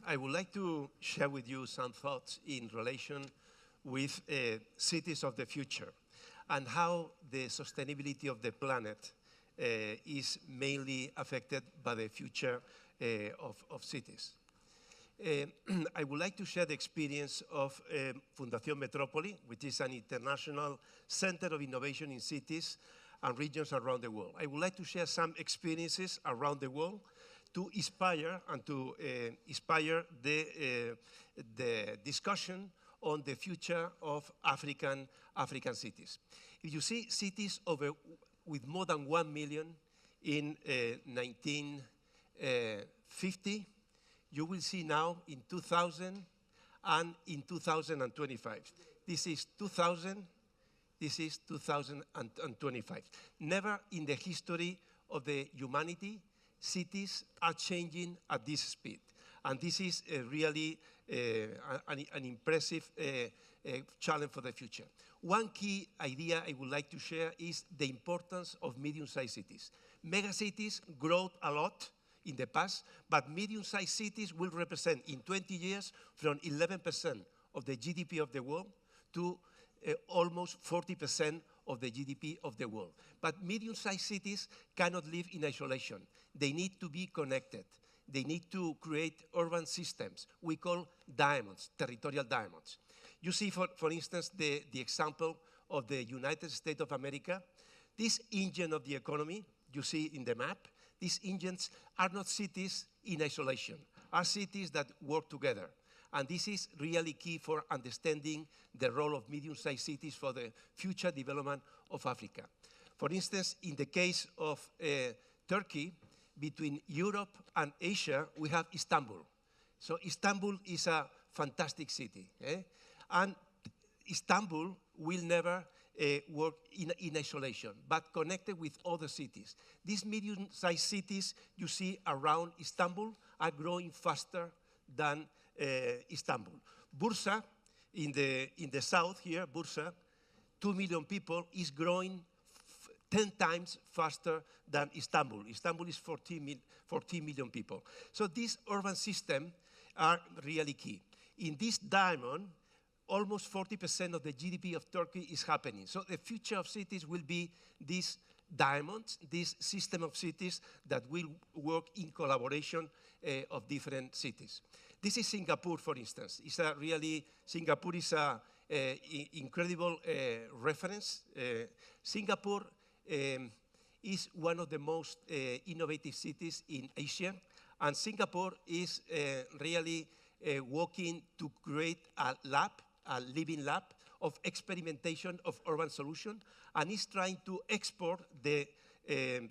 I would like to share with you some thoughts in relation with cities of the future and how the sustainability of the planet is mainly affected by the future of cities. I would like to share the experience of Fundación Metrópoli, which is an international center of innovation in cities and regions around the world. I would like to share some experiences around the world to inspire and to inspire the discussion on the future of African cities. If you see cities with more than 1 million in 1950, you will see now in 2000 and in 2025. This is 2000, this is 2025. Never in the history of the humanity, cities are changing at this speed. And this is really an impressive challenge for the future. One key idea I would like to share is the importance of medium-sized cities. Megacities grow a lot in the past, but medium-sized cities will represent in 20 years from 11% of the GDP of the world to almost 40% of the GDP of the world. But medium-sized cities cannot live in isolation. They need to be connected. They need to create urban systems we call diamonds, territorial diamonds. You see, for instance, the example of the United States of America. This engine of the economy you see in the map, these engines are not cities in isolation, are cities that work together. And this is really key for understanding the role of medium-sized cities for the future development of Africa. For instance, in the case of Turkey, between Europe and Asia, we have Istanbul. So Istanbul is a fantastic city. And Istanbul will never work in isolation, but connected with other cities. These medium-sized cities you see around Istanbul are growing faster than Istanbul. Bursa, in the south here, Bursa, 2 million people, is growing 10 times faster than Istanbul. Istanbul is 14 million people. So these urban systems are really key. In this diamond, almost 40% of the GDP of Turkey is happening. So the future of cities will be these diamonds, this system of cities that will work in collaboration of different cities. This is Singapore, for instance. Singapore is an incredible reference. Singapore is one of the most innovative cities in Asia, and Singapore is really working to create a living lab of experimentation of urban solutions, and is trying to export the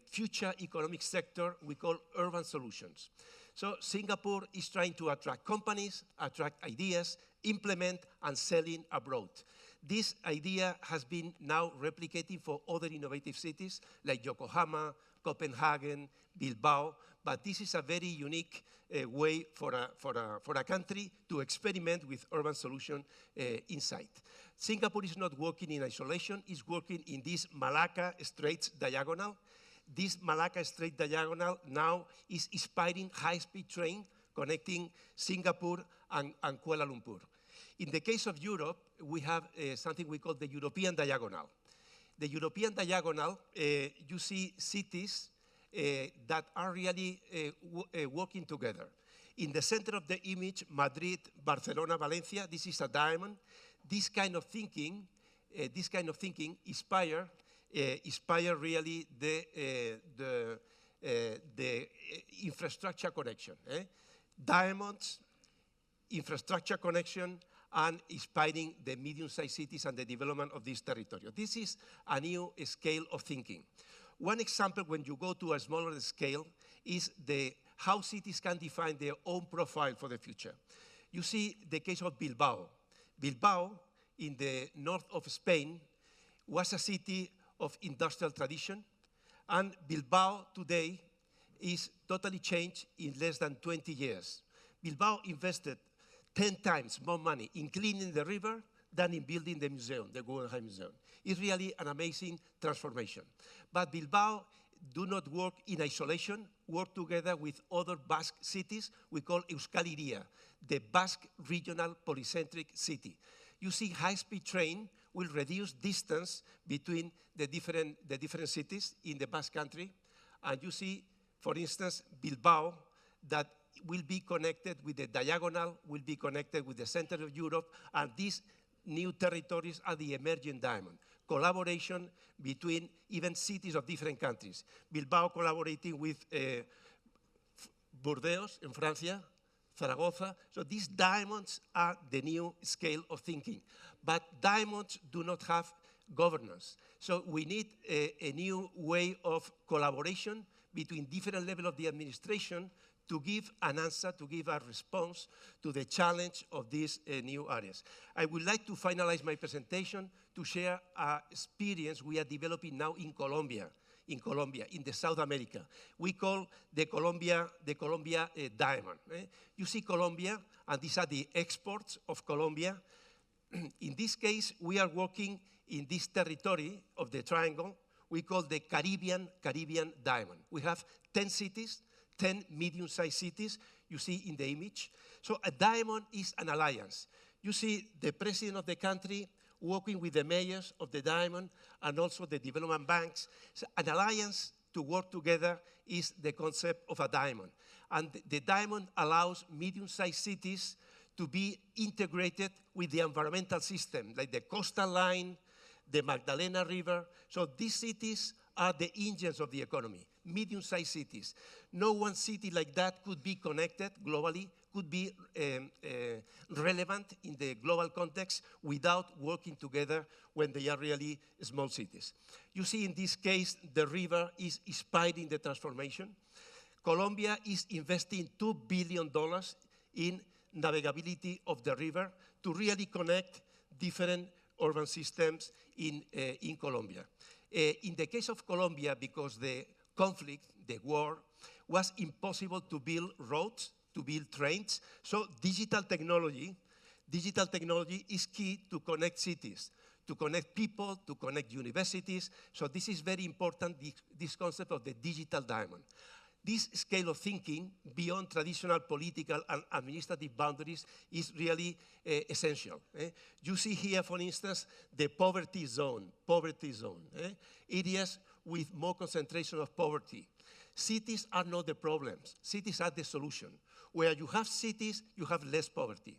future economic sector we call urban solutions. So Singapore is trying to attract companies, attract ideas, implement and selling abroad. This idea has been now replicated for other innovative cities like Yokohama, Copenhagen, Bilbao, but this is a very unique way for a country to experiment with urban solution inside. Singapore is not working in isolation, it's working in this Malacca Straits diagonal. This Malacca Strait diagonal now is inspiring high-speed train connecting Singapore and Kuala Lumpur. In the case of Europe, we have something we call the European diagonal. The European diagonal, you see cities that are really working together. In the center of the image, Madrid, Barcelona, Valencia, this is a diamond. This kind of thinking inspire really the infrastructure connection. Diamonds, infrastructure connection, and inspiring the medium-sized cities and the development of this territory. This is a new scale of thinking. One example, when you go to a smaller scale, is how cities can define their own profile for the future. You see the case of Bilbao. Bilbao, in the north of Spain, was a city of industrial tradition, and Bilbao today is totally changed in less than 20 years. Bilbao invested 10 times more money in cleaning the river than in building the museum, the Guggenheim Museum. It's really an amazing transformation. But Bilbao do not work in isolation. work together with other Basque cities we call Euskal Hiria, the Basque regional polycentric city. You see, high-speed train will reduce distance between the different cities in the Basque Country. And you see, for instance, Bilbao, that will be connected with the diagonal, will be connected with the center of Europe, and these new territories are the emerging diamond. Collaboration between even cities of different countries. Bilbao collaborating with Burdeos in France, Zaragoza. So these diamonds are the new scale of thinking. But diamonds do not have governance. So we need a new way of collaboration between different levels of the administration to give an answer, to give a response to the challenge of these new areas. I would like to finalize my presentation to share an experience we are developing now in Colombia, in the South America. We call the Colombia diamond. You see Colombia, and these are the exports of Colombia. In this case, we are working in this territory of the triangle we call the Caribbean diamond. We have 10 cities, 10 medium-sized cities you see in the image. So a diamond is an alliance. You see the president of the country working with the mayors of the diamond and also the development banks. So an alliance to work together is the concept of a diamond. And the diamond allows medium-sized cities to be integrated with the environmental system, like the coastal line, the Magdalena River. So these cities are the engines of the economy, medium-sized cities. No one city like that could be connected globally, could be relevant in the global context without working together when they are really small cities. You see, in this case, the river is inspiring the transformation. Colombia is investing $2 billion in navigability of the river to really connect different urban systems in Colombia. In the case of Colombia, because the conflict, the war, was impossible to build roads, to build trains, so digital technology is key to connect cities, to connect people, to connect universities. So this is very important, this concept of the digital diamond. This scale of thinking beyond traditional political and administrative boundaries is really essential. You see here, for instance, the poverty zone, areas with more concentration of poverty. Cities are not the problems. Cities are the solution. Where you have cities, you have less poverty.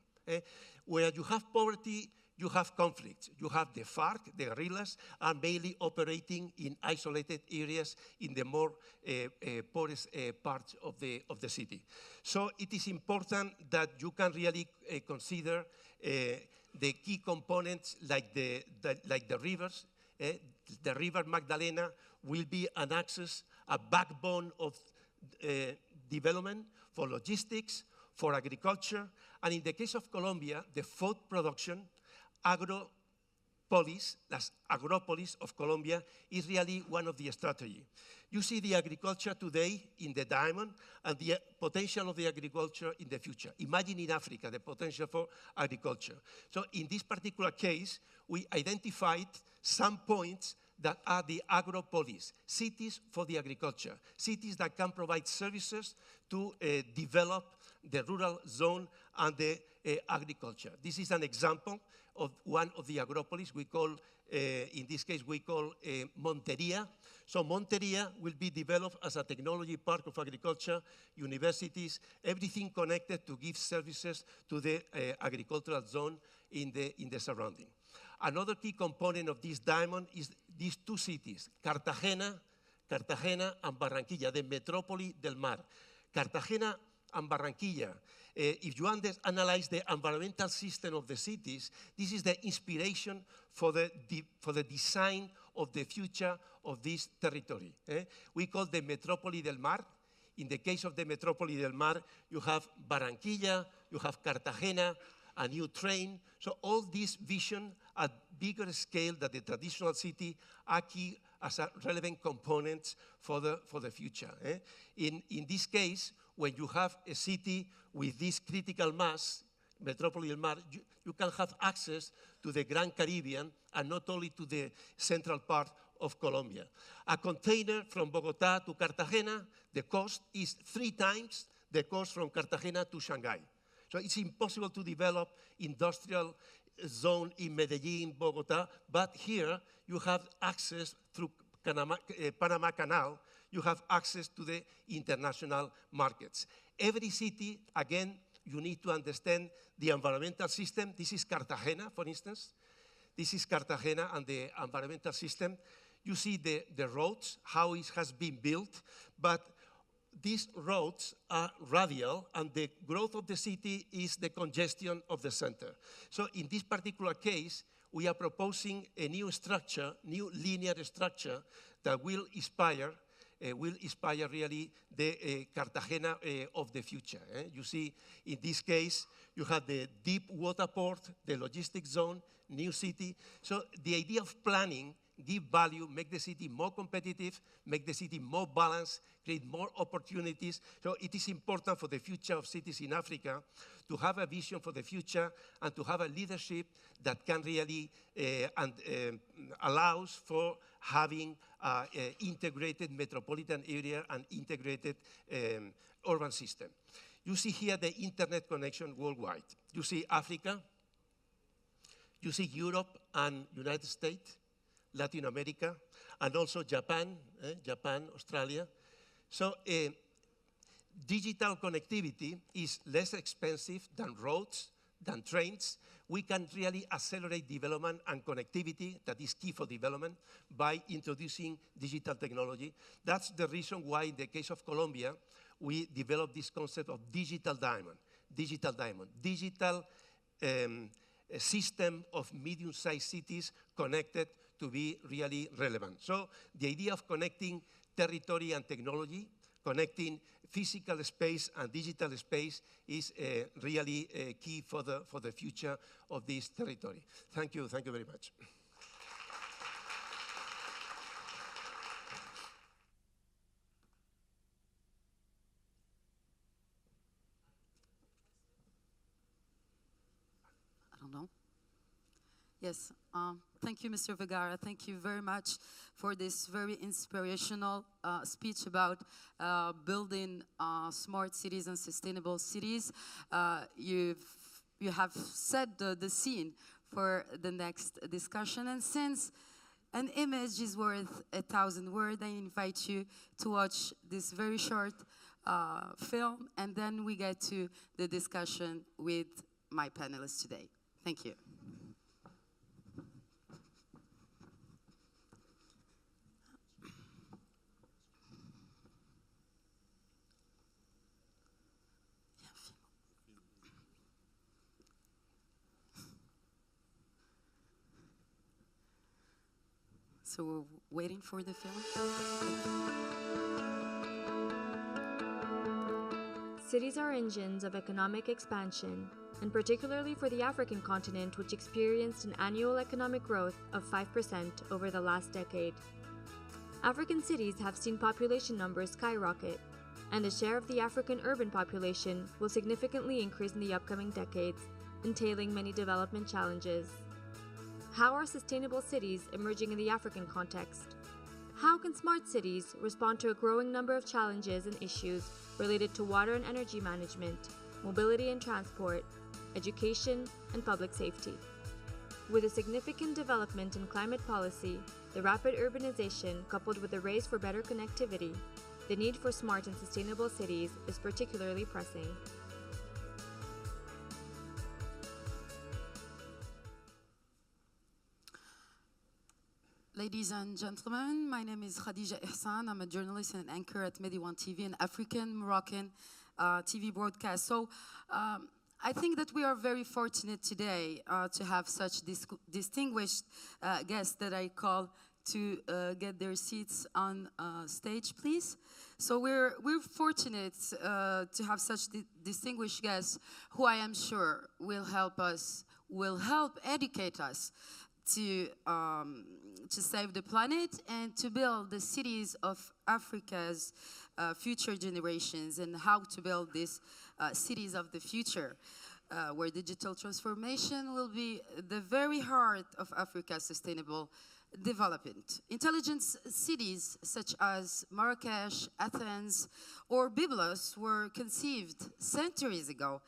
Where you have poverty, you have conflicts. You have the FARC, the guerrillas, are mainly operating in isolated areas in the more poorest parts of the city. So it is important that you can really consider the key components like the rivers. The river Magdalena will be an access, a backbone of development for logistics, for agriculture, and in the case of Colombia, the food production, las agropolis of Colombia is really one of the strategies. You see the agriculture today in the diamond and the potential of the agriculture in the future. Imagine in Africa the potential for agriculture. So in this particular case, we identified some points that are the agropolis, cities for the agriculture, cities that can provide services to develop the rural zone and the agriculture. This is an example of one of the agropolis we call, in this case, we call Monteria. So Monteria will be developed as a technology park of agriculture, universities, everything connected to give services to the agricultural zone in the surrounding. Another key component of this diamond is these two cities, Cartagena and Barranquilla, the metrópoli del mar. Cartagena and Barranquilla, if you analyze the environmental system of the cities, this is the inspiration for the design of the future of this territory. We call the metrópoli del mar. In the case of the metrópoli del mar, you have Barranquilla, you have Cartagena, a new train. So all these vision at bigger scale than the traditional city are key as a relevant components for the future. In this case, when you have a city with this critical mass, Metrópoli del Mar, you can have access to the Grand Caribbean and not only to the central part of Colombia. A container from Bogota to Cartagena, the cost is 3 times the cost from Cartagena to Shanghai. So it's impossible to develop industrial zone in Medellin, Bogota, but here you have access through Panama Canal, you have access to the international markets. Every city, again, you need to understand the environmental system. This is Cartagena, for instance. This is Cartagena and the environmental system. You see the roads, how it has been built, but these roads are radial, and the growth of the city is the congestion of the center. So in this particular case, we are proposing a new structure, new linear structure that will inspire really the Cartagena of the future. You see, in this case, you have the deep water port, the logistics zone, new city. So the idea of planning, give value, make the city more competitive, make the city more balanced, create more opportunities. So it is important for the future of cities in Africa to have a vision for the future and to have a leadership that can really allows for having integrated metropolitan area and integrated urban system. You see here the internet connection worldwide. You see Africa, you see Europe and United States, Latin America, and also Japan, Australia. So digital connectivity is less expensive than roads, than trains. We can really accelerate development and connectivity, that is key for development, by introducing digital technology. That's the reason why, in the case of Colombia, we developed this concept of digital diamond, digital system of medium-sized cities connected to be really relevant. So the idea of connecting territory and technology, connecting physical space and digital space is really key for the future of this territory. Thank you very much. I don't know. Yes, thank you, Mr. Vergara. Thank you very much for this very inspirational speech about building smart cities and sustainable cities. You have set the scene for the next discussion, and since an image is worth 1,000 words, I invite you to watch this very short film, and then we get to the discussion with my panelists today. Thank you. So we're waiting for the film. Cities are engines of economic expansion, and particularly for the African continent, which experienced an annual economic growth of 5% over the last decade. African cities have seen population numbers skyrocket, and the share of the African urban population will significantly increase in the upcoming decades, entailing many development challenges. How are sustainable cities emerging in the African context? How can smart cities respond to a growing number of challenges and issues related to water and energy management, mobility and transport, education, and public safety? With a significant development in climate policy, the rapid urbanization coupled with the race for better connectivity, the need for smart and sustainable cities is particularly pressing. Ladies and gentlemen, my name is Khadija Ihsan. I'm a journalist and anchor at Medi One TV, an African-Moroccan TV broadcast. So I think that we are very fortunate today to have such distinguished guests that I call to get their seats on stage, please. So we're fortunate to have such distinguished guests who I am sure will help educate us to save the planet and to build the cities of Africa's future generations, and how to build these cities of the future, where digital transformation will be the very heart of Africa's sustainable development. Intelligent cities such as Marrakesh, Athens, or Byblos were conceived centuries ago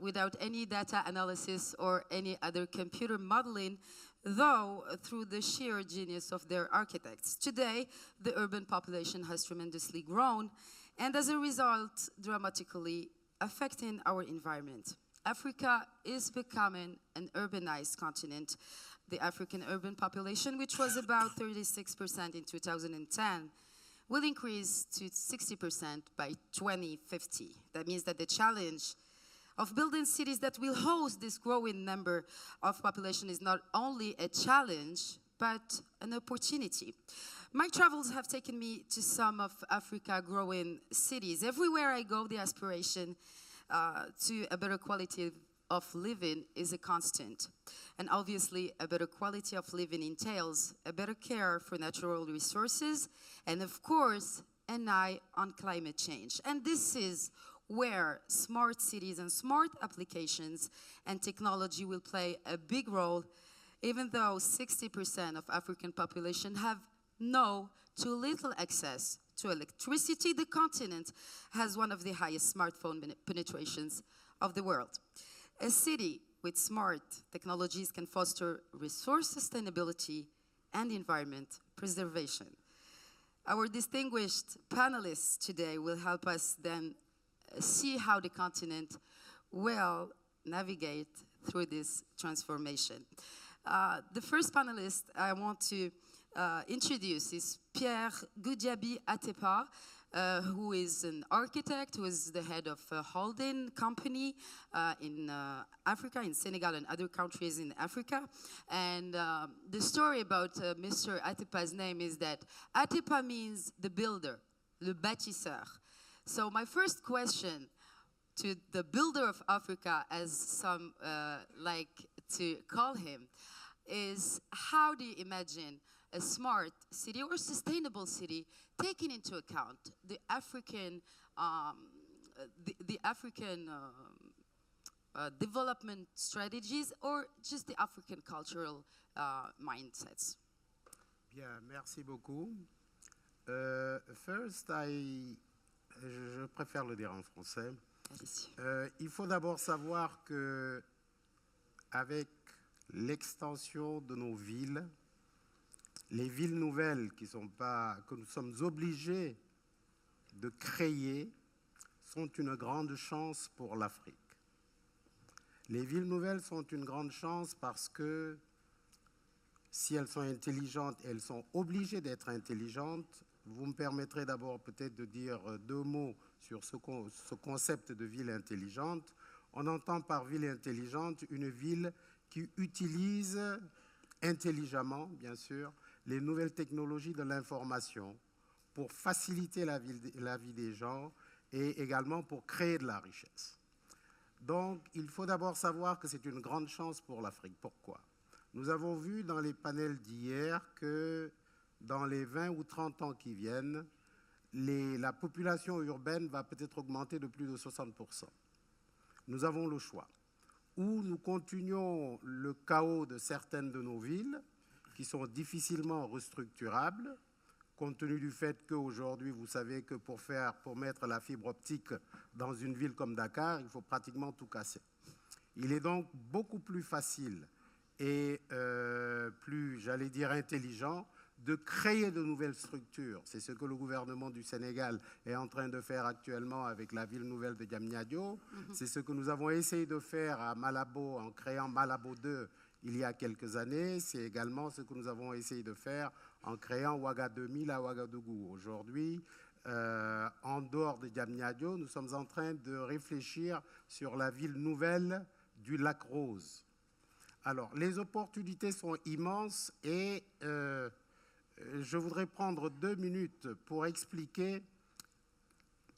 without any data analysis or any other computer modeling, though through the sheer genius of their architects. Today, the urban population has tremendously grown, and as a result, dramatically affecting our environment. Africa is becoming an urbanized continent. The African urban population, which was about 36% in 2010, will increase to 60% by 2050. That means that the challenge of building cities that will host this growing number of population is not only a challenge, but an opportunity. My travels have taken me to some of Africa's growing cities. Everywhere I go, the aspiration to a better quality of living is a constant. And obviously, a better quality of living entails a better care for natural resources, and of course, an eye on climate change. And this is where smart cities and smart applications and technology will play a big role, even though 60% of African population have no to little access to electricity. The continent has one of the highest smartphone penetrations of the world. A city with smart technologies can foster resource sustainability and environment preservation. Our distinguished panelists today will help us then see how the continent will navigate through this transformation. The first panelist I want to introduce is Pierre Goudiaby Atepa, who is an architect, who is the head of a holding company in Africa, in Senegal and other countries in Africa. And the story about Mr. Atepa's name is that Atepa means the builder, le bâtisseur. So my first question to the builder of Africa, as some like to call him, is how do you imagine a smart city or sustainable city taking into account the African, development strategies or just the African cultural mindsets? Bien, merci beaucoup. First, je préfère le dire en français. Il faut d'abord savoir que avec l'extension de nos villes, les villes nouvelles que nous sommes obligés de créer sont une grande chance pour l'Afrique. Les villes nouvelles sont une grande chance parce que si elles sont intelligentes, elles sont obligées d'être intelligentes. Vous me permettrez d'abord peut-être de dire deux mots sur ce concept de ville intelligente. On entend par ville intelligente une ville qui utilise intelligemment, bien sûr, les nouvelles technologies de l'information pour faciliter la vie des gens et également pour créer de la richesse. Donc, il faut d'abord savoir que c'est une grande chance pour l'Afrique. Pourquoi? Nous avons vu dans les panels d'hier que dans les 20 ou 30 ans qui viennent, la population urbaine va peut-être augmenter de plus de 60%. Nous avons le choix. Ou nous continuons le chaos de certaines de nos villes, qui sont difficilement restructurables, compte tenu du fait qu'aujourd'hui, vous savez que pour mettre la fibre optique dans une ville comme Dakar, il faut pratiquement tout casser. Il est donc beaucoup plus facile et plus, j'allais dire, intelligent de créer de nouvelles structures. C'est ce que le gouvernement du Sénégal est en train de faire actuellement avec la ville nouvelle de Diamniadio. C'est ce que nous avons essayé de faire à Malabo en créant Malabo 2 il y a quelques années. C'est également ce que nous avons essayé de faire en créant Ouaga 2000 à Ouagadougou. Aujourd'hui, en dehors de Diamniadio, nous sommes en train de réfléchir sur la ville nouvelle du Lac Rose. Alors, les opportunités sont immenses et je voudrais prendre 2 minutes pour expliquer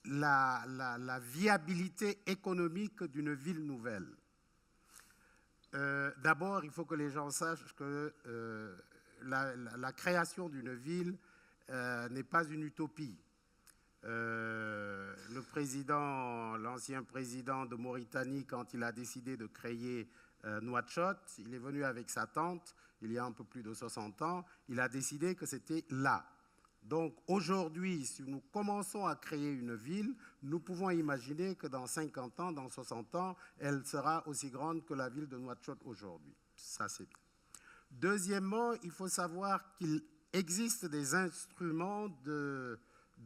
la viabilité économique d'une ville nouvelle. D'abord, il faut que les gens sachent que la création d'une ville n'est pas une utopie. L'ancien président de Mauritanie, quand il a décidé de créer Nouakchott. Il est venu avec sa tante il y a un peu plus de 60 ans. Il a décidé que c'était là. Donc aujourd'hui, si nous commençons à créer une ville, nous pouvons imaginer que dans 50 ans, dans 60 ans, elle sera aussi grande que la ville de Nouakchott aujourd'hui. Ça, c'est bien. Deuxièmement, il faut savoir qu'il existe des instruments de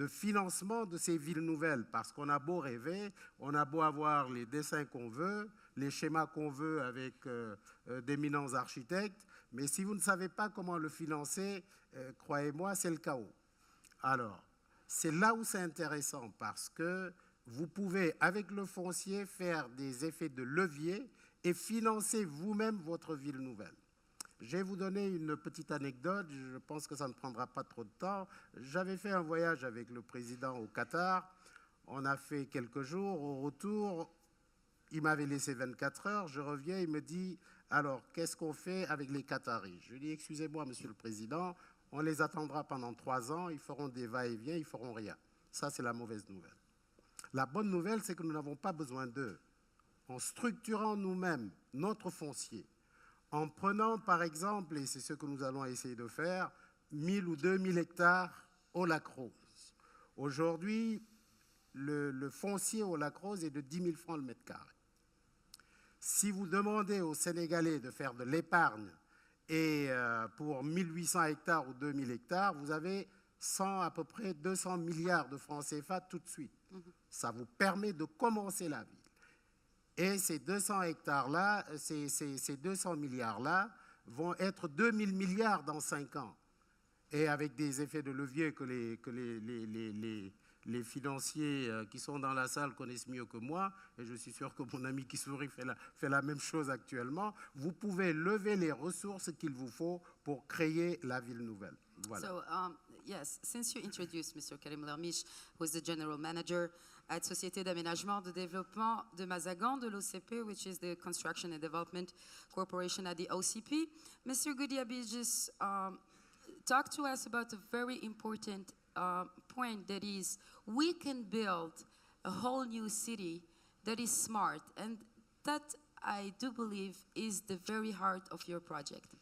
financement de ces villes nouvelles, parce qu'on a beau rêver, on a beau avoir les dessins qu'on veut, les schémas qu'on veut avec d'éminents architectes, mais si vous ne savez pas comment le financer, croyez-moi, c'est le chaos. Alors, c'est là où c'est intéressant, parce que vous pouvez, avec le foncier, faire des effets de levier et financer vous-même votre ville nouvelle. Je vais vous donner une petite anecdote, je pense que ça ne prendra pas trop de temps. J'avais fait un voyage avec le président au Qatar, on a fait quelques jours, au retour, il m'avait laissé 24 heures, je reviens, il me dit, alors qu'est-ce qu'on fait avec les Qataris? Je lui dis, excusez-moi monsieur le président, on les attendra pendant 3 ans, ils feront des va-et-vient, ils ne feront rien. Ça c'est la mauvaise nouvelle. La bonne nouvelle, c'est que nous n'avons pas besoin d'eux. En structurant nous-mêmes notre foncier, en prenant par exemple, et c'est ce que nous allons essayer de faire, 1000 ou 2000 hectares au Lac-Rose. Aujourd'hui, le foncier au Lac-Rose est de 10 000 francs le mètre carré. Si vous demandez aux Sénégalais de faire de l'épargne et pour 1800 hectares ou 2000 hectares, vous avez à peu près 200 milliards de francs CFA tout de suite. Ça vous permet de commencer la ville. Et ces 200 hectares-là, ces 200 milliards-là vont être 2000 milliards dans 5 ans. Et avec des effets de levier que les financiers qui sont dans la salle connaissent mieux que moi, et je suis sûr que mon ami qui sourit fait la même chose actuellement, vous pouvez lever les ressources qu'il vous faut pour créer la ville nouvelle. Voilà. So, yes, since you introduced Mr. Karim Lermiche, who is the general manager at Société d'Aménagement de Développement de Mazagan, de l'OCP, which is the Construction and Development Corporation at the OCP, Mr. Goudiaby just talked to us about a very important point, that is, we can build a whole new city that is smart, and that, I do believe, is the very heart of your project.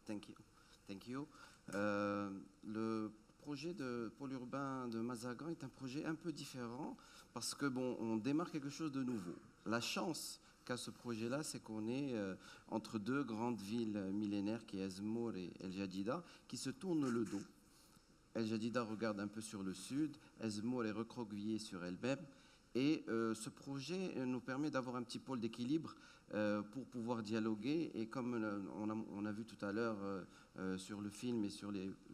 Thank you. Thank you. Le projet de pôle urbain de Mazagan est un projet un peu différent parce que bon, on démarre quelque chose de nouveau. La chance qu'a ce projet-là, c'est qu'on est entre deux grandes villes millénaires qui est Ezmour et El Jadida, qui se tournent le dos. El Jadida regarde un peu sur le sud, Ezmour est recroquevillé sur El Beb, et ce projet nous permet d'avoir un petit pôle d'équilibre pour pouvoir dialoguer. Et comme on a vu tout à l'heure sur le film et sur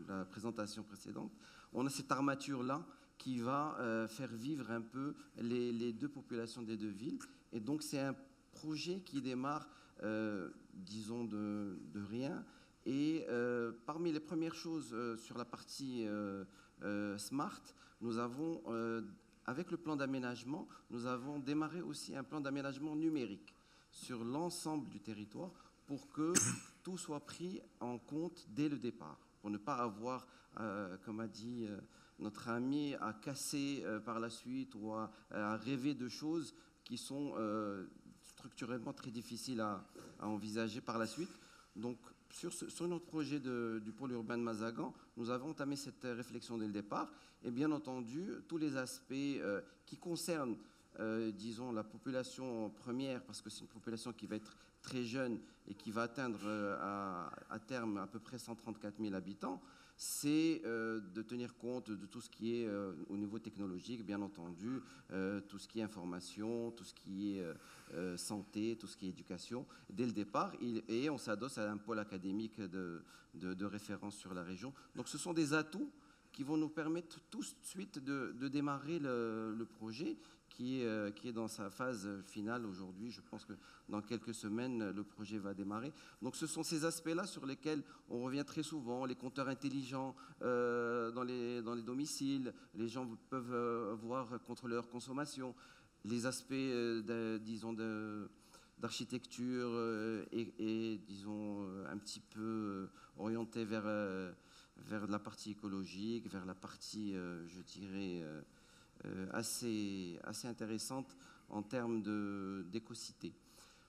la présentation précédente, on a cette armature-là qui va faire vivre un peu les deux populations des deux villes. Et donc c'est un projet qui démarre, disons, de rien. Et parmi les premières choses sur la partie Smart, nous avons, avec le plan d'aménagement, nous avons démarré aussi un plan d'aménagement numérique sur l'ensemble du territoire pour que tout soit pris en compte dès le départ, pour ne pas avoir, comme a dit notre ami, à casser par la suite ou à rêver de choses qui sont structurellement très difficiles à envisager par la suite. Donc, sur notre projet du pôle urbain de Mazagan, nous avons entamé cette réflexion dès le départ. Et bien entendu, tous les aspects qui concernent, disons, la population première, parce que c'est une population qui va être très jeune et qui va atteindre à terme à peu près 134 000 habitants, c'est de tenir compte de tout ce qui est au niveau technologique, bien entendu, tout ce qui est information, tout ce qui est santé, tout ce qui est éducation, dès le départ, et on s'adosse à un pôle académique de référence sur la région. Donc ce sont des atouts qui vont nous permettre tout de suite de démarrer le projet qui est dans sa phase finale aujourd'hui. Je pense que dans quelques semaines, le projet va démarrer. Donc ce sont ces aspects-là sur lesquels on revient très souvent, les compteurs intelligents dans les domiciles, les gens peuvent voir contrôler leur consommation, les aspects, disons, d'architecture et disons, un petit peu orientés vers la partie écologique, vers la partie, je dirais, assez intéressante en termes d'écocité.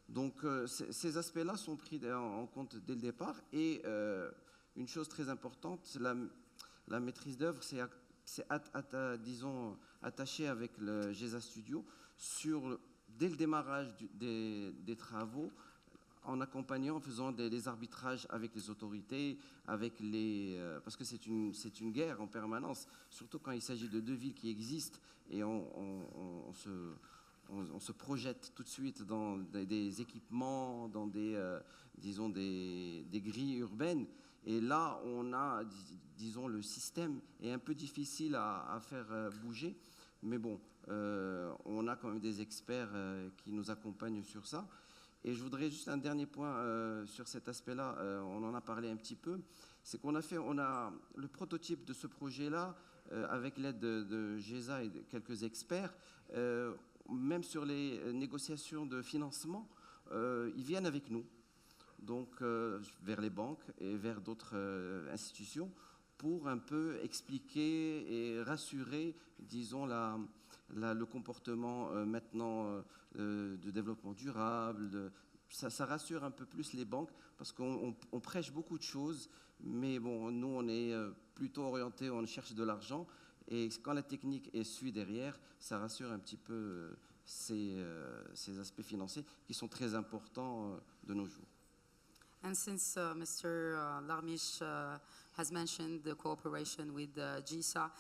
Donc ces aspects-là sont pris en compte dès le départ. Et une chose très importante, la maîtrise d'œuvre, c'est disons, attaché avec le GESA Studio dès le démarrage des travaux, en accompagnant, en faisant des arbitrages avec les autorités, parce que c'est une guerre en permanence, surtout quand il s'agit de deux villes qui existent et on se projette tout de suite dans des équipements, dans disons des grilles urbaines. Et là, disons, le système est un peu difficile à faire bouger. Mais bon, on a quand même des experts qui nous accompagnent sur ça. Et je voudrais juste un dernier point sur cet aspect-là, on en a parlé un petit peu, c'est qu'on a le prototype de ce projet-là, avec l'aide de GESA et de quelques experts, même sur les négociations de financement, ils viennent avec nous, donc vers les banques et vers d'autres institutions, pour un peu expliquer et rassurer, disons, le comportement maintenant de développement durable. Ça rassure un peu plus les banques parce qu'on prêche beaucoup de choses, mais bon, nous, on est plutôt orientés, on cherche de l'argent. Et quand la technique suit derrière, ça rassure un petit peu ces aspects financiers qui sont très importants de nos jours. And since Mr. Larmiche has mentioned the cooperation with GESA,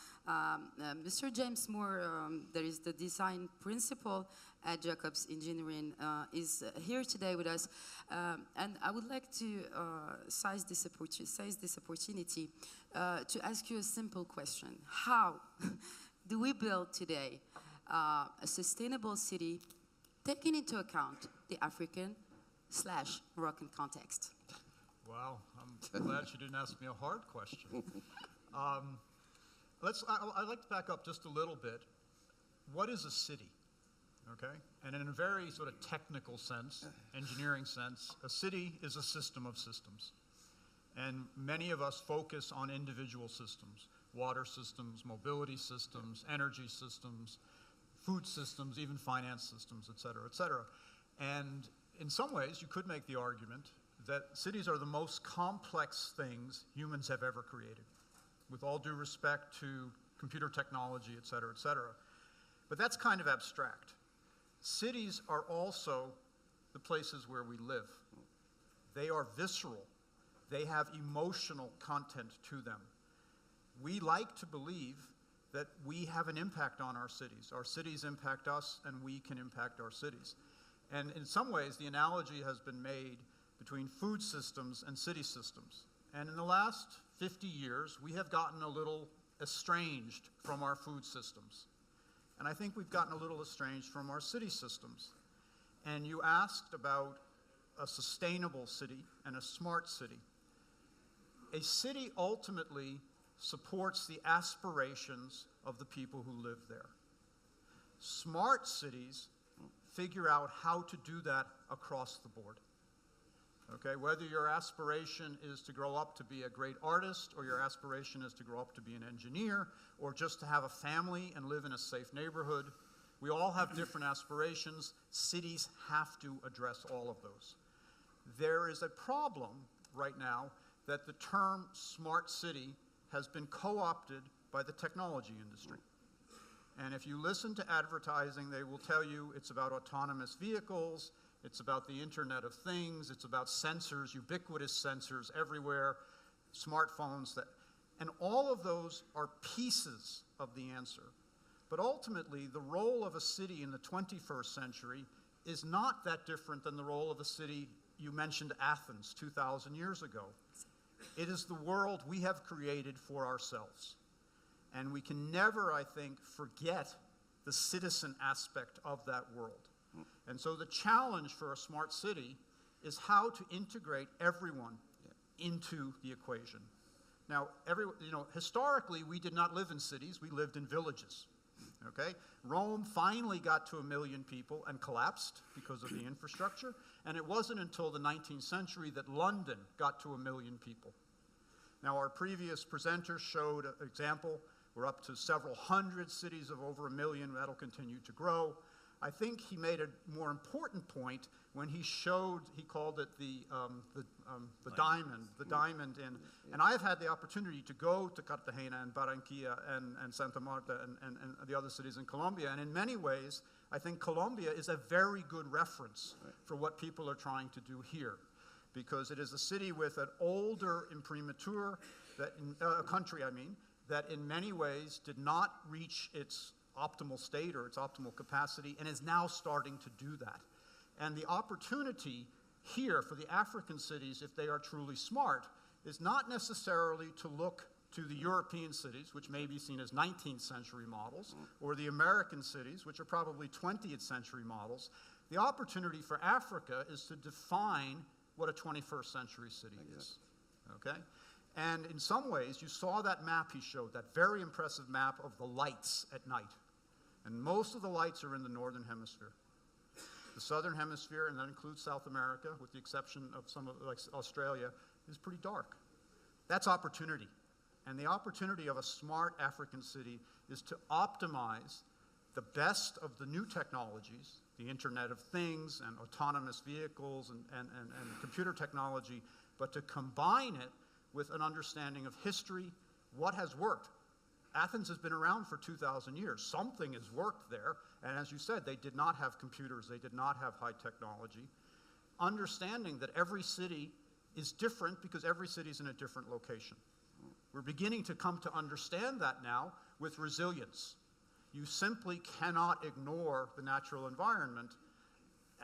Mr. James Moore, there is the design principal at Jacobs Engineering, is here today with us. And I would like to seize this opportunity to ask you a simple question. How do we build today a sustainable city taking into account the African/Moroccan context? Wow, I'm glad you didn't ask me a hard question. I'd like to back up just a little bit. What is a city? Okay, and in a very sort of technical sense, engineering sense, a city is a system of systems. And many of us focus on individual systems, water systems, mobility systems, energy systems, food systems, even finance systems, et cetera, et cetera. And in some ways, you could make the argument that cities are the most complex things humans have ever created, with all due respect to computer technology, et cetera, et cetera. But that's kind of abstract. Cities are also the places where we live. They are visceral. They have emotional content to them. We like to believe that we have an impact on our cities. Our cities impact us, and we can impact our cities. And in some ways, the analogy has been made between food systems and city systems. And in the last 50 years, we have gotten a little estranged from our food systems. And I think we've gotten a little estranged from our city systems. And you asked about a sustainable city and a smart city. A city ultimately supports the aspirations of the people who live there. Smart cities figure out how to do that across the board. Okay, whether your aspiration is to grow up to be a great artist, or your aspiration is to grow up to be an engineer, or just to have a family and live in a safe neighborhood, we all have different aspirations. Cities have to address all of those. There is a problem right now that the term smart city has been co-opted by the technology industry. And if you listen to advertising, they will tell you it's about autonomous vehicles, it's about the Internet of Things, it's about sensors, ubiquitous sensors everywhere, smartphones, and all of those are pieces of the answer. But ultimately, the role of a city in the 21st century is not that different than the role of a city, you mentioned Athens 2,000 years ago. It is the world we have created for ourselves. And we can never, I think, forget the citizen aspect of that world. And so the challenge for a smart city is how to integrate everyone into the equation. Now, historically, we did not live in cities, we lived in villages. Okay? Rome finally got to 1 million people and collapsed because of the infrastructure, and it wasn't until the 19th century that London got to 1 million people. Now, our previous presenter showed an example. We're up to several hundred cities of over 1 million. That'll continue to grow. I think he made a more important point when he showed, he called it the diamond in, and I've had the opportunity to go to Cartagena and Barranquilla and Santa Marta and the other cities in Colombia, and in many ways, I think Colombia is a very good reference for what people are trying to do here, because it is a city with an older imprimatur, a country, I mean, that in many ways did not reach its optimal state or its optimal capacity and is now starting to do that. And the opportunity here for the African cities, if they are truly smart, is not necessarily to look to the European cities, which may be seen as 19th century models, or the American cities, which are probably 20th century models. The opportunity for Africa is to define what a 21st century city is, okay? And in some ways, you saw that map he showed, that very impressive map of the lights at night. And most of the lights are in the northern hemisphere. The southern hemisphere, and that includes South America, with the exception of some of, like Australia, is pretty dark. That's opportunity. And the opportunity of a smart African city is to optimize the best of the new technologies, the Internet of Things and autonomous vehicles and computer technology, but to combine it with an understanding of history, what has worked. Athens has been around for 2,000 years. Something has worked there, and as you said, they did not have computers, they did not have high technology. Understanding that every city is different because every city is in a different location. We're beginning to come to understand that now with resilience. You simply cannot ignore the natural environment,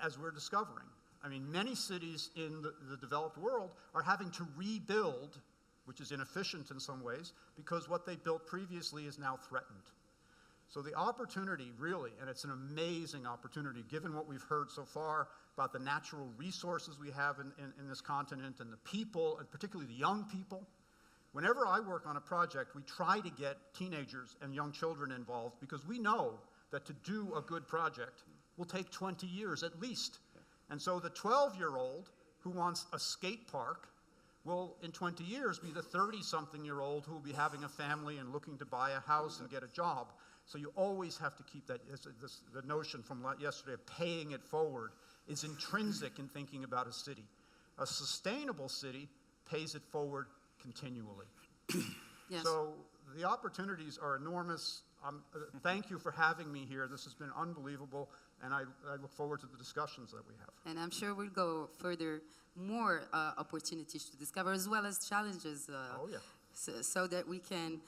as we're discovering. I mean, many cities in the developed world are having to rebuild, which is inefficient in some ways, because what they built previously is now threatened. So the opportunity, really, and it's an amazing opportunity, given what we've heard so far about the natural resources we have in this continent and the people, and particularly the young people. Whenever I work on a project, we try to get teenagers and young children involved because we know that to do a good project will take 20 years at least. And so the 12-year-old who wants a skate park will, in 20 years, be the 30-something-year-old who will be having a family and looking to buy a house and get a job. So you always have to keep that, the notion from yesterday of paying it forward is intrinsic in thinking about a city. A sustainable city pays it forward continually. Yes. So the opportunities are enormous. Thank you for having me here. This has been unbelievable, and I look forward to the discussions that we have. And I'm sure we'll go further, more opportunities to discover, as well as challenges. Oh, yeah. So that we can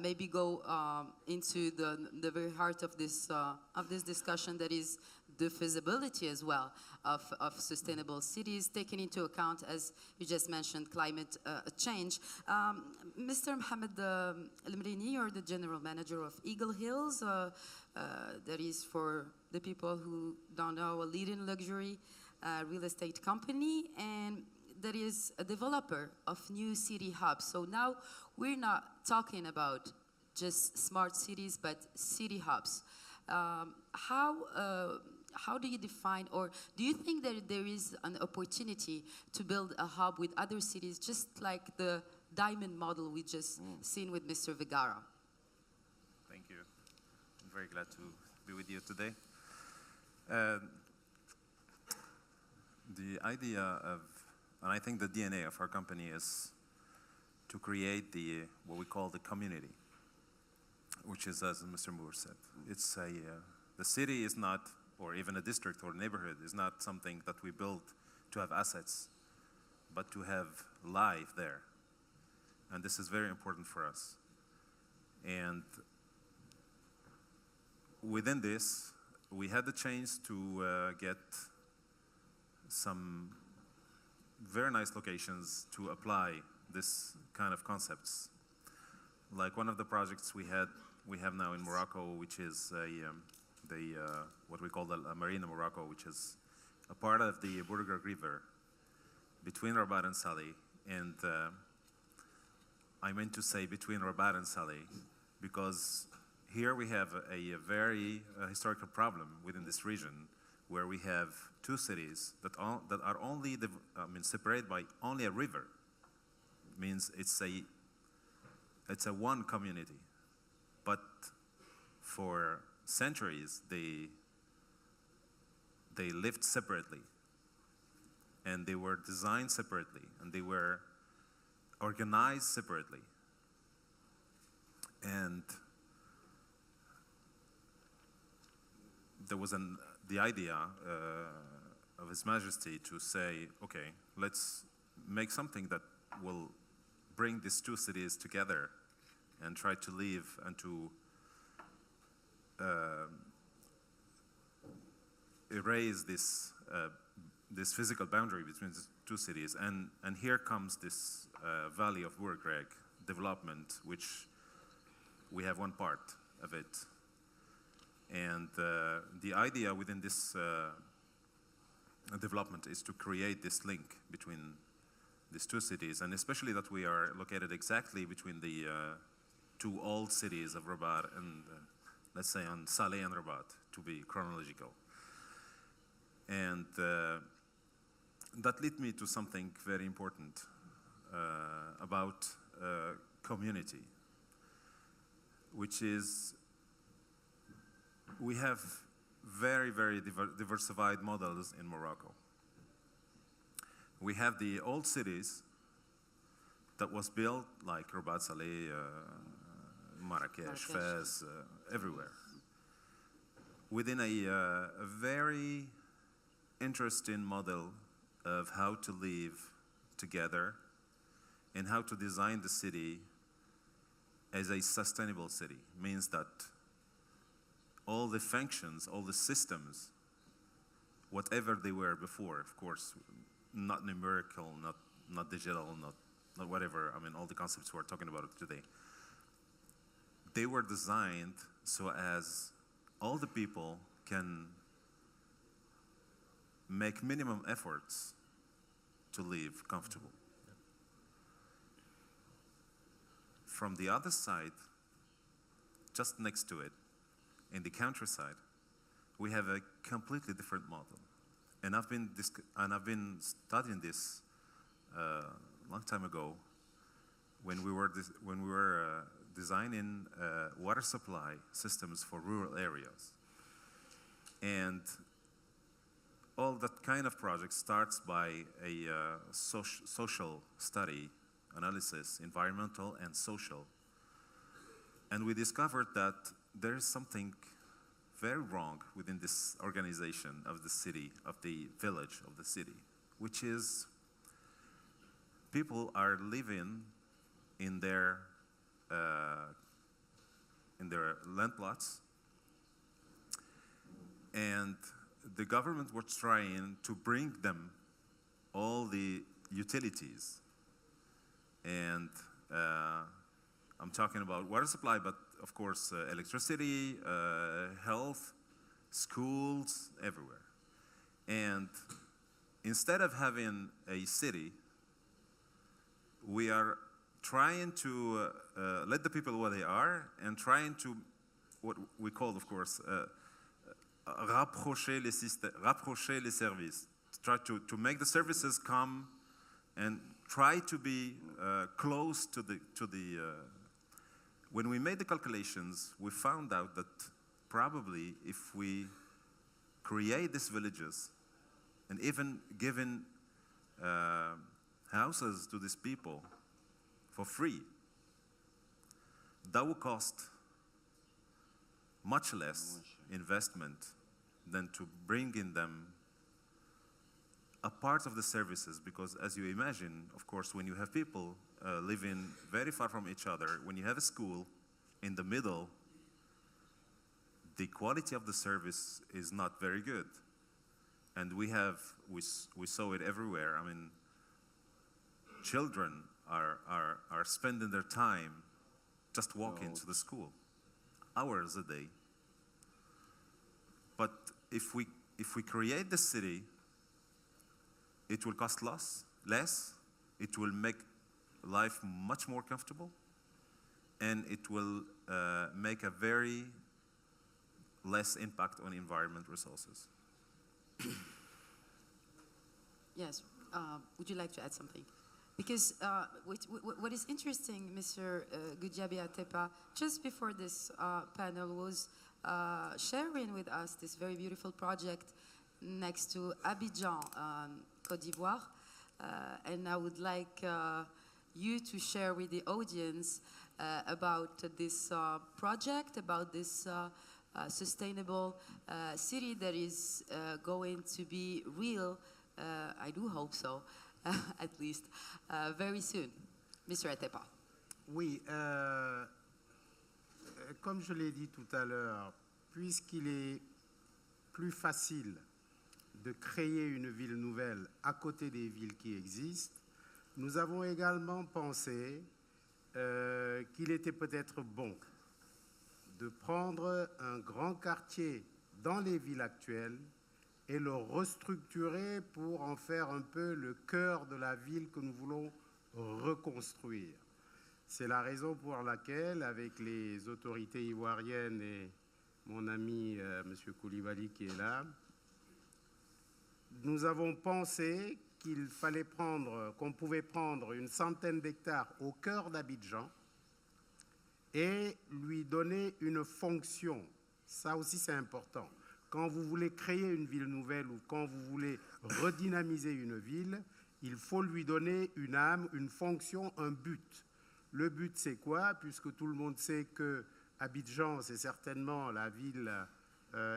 maybe go into the very heart of this discussion, that is the feasibility as well of sustainable cities, taking into account, as you just mentioned, climate change. Mr. Mohamed El-Mrini, you're the general manager of Eagle Hills. That is, for the people who don't know, a leading luxury real estate company, and that is a developer of new city hubs. So now we're not talking about just smart cities, but city hubs. How do you define, or do you think that there is an opportunity to build a hub with other cities, just like the diamond model we just seen with Mr. Vergara? Thank you. I'm very glad to be with you today. The idea of, and I think the DNA of our company is to create what we call the community, which is, as Mr. Moore said, it's the city is not, or even a district or neighborhood is not something that we build to have assets, but to have life there. And this is very important for us. And within this, we had the chance to get some very nice locations to apply this kind of concepts. Like one of the projects we have now in Morocco, which is what we call the Marina Morocco, which is a part of the Bourguiba River between Rabat and Salé. And I meant to say between Rabat and Salé, because here we have a very historical problem within this region, where we have two cities that are only separated by only a river. Means it's a one community, but for centuries they lived separately, and they were designed separately, and they were organized separately. And there was the idea of His Majesty to say, okay, let's make something that will bring these two cities together and try to live and to erase this physical boundary between the two cities. And here comes this Valley of Bourg-Greg development, which we have one part of it. And the idea within this development is to create this link between these two cities, and especially that we are located exactly between the two old cities of Rabat and, let's say, on Salé and Rabat, to be chronological. And that led me to something very important about community, which is we have very, very diversified models in Morocco. We have the old cities that was built like Rabat, Salé, Marrakech, Fez, everywhere. Within a very interesting model of how to live together and how to design the city as a sustainable city. Means that all the functions, all the systems, whatever they were before, of course, not numerical, not digital, not whatever, I mean, all the concepts we're talking about today, they were designed so as all the people can make minimum efforts to live comfortable. From the other side, just next to it, in the countryside, we have a completely different model. And I've been studying this a long time ago when we were designing water supply systems for rural areas. And all that kind of project starts by a social study, analysis, environmental and social. And we discovered that there is something very wrong within this organization of the city, of the village, of the city, which is people are living in their land plots, and the government was trying to bring them all the utilities. And I'm talking about water supply, but of course electricity, health, schools, everywhere. And instead of having a city, we are trying to let the people where they are and trying to, what we call, of course, rapprocher les services, try to make the services come and try to be close to the when we made the calculations, we found out that probably if we create these villages and even giving houses to these people for free, that would cost much less investment than to bring in them a part of the services, because as you imagine, of course, when you have people living very far from each other, when you have a school in the middle, the quality of the service is not very good. And we saw it everywhere. I mean, children are spending their time just walking to the school, hours a day. But if we create the city, it will cost less, it will make life much more comfortable, and it will make a very less impact on environment resources. Yes, would you like to add something? Because what is interesting, Mr. Goudiaby Atepa, just before this panel was sharing with us this very beautiful project next to Abidjan, Côte d'Ivoire. And I would like you to share with the audience about this project, about this sustainable city that is going to be real, I do hope so, at least, very soon. Mr. Atepa. Oui, comme je l'ai dit tout à l'heure, puisqu'il est plus facile de créer une ville nouvelle à côté des villes qui existent, nous avons également pensé qu'il était peut-être bon de prendre un grand quartier dans les villes actuelles et le restructurer pour en faire un peu le cœur de la ville que nous voulons reconstruire. C'est la raison pour laquelle, avec les autorités ivoiriennes et mon ami M. Koulibaly qui est là, nous avons pensé qu'on pouvait prendre une centaine d'hectares au cœur d'Abidjan et lui donner une fonction. Ça aussi, c'est important. Quand vous voulez créer une ville nouvelle ou quand vous voulez redynamiser une ville, il faut lui donner une âme, une fonction, un but. Le but, c'est quoi? Puisque tout le monde sait que Abidjan, c'est certainement la ville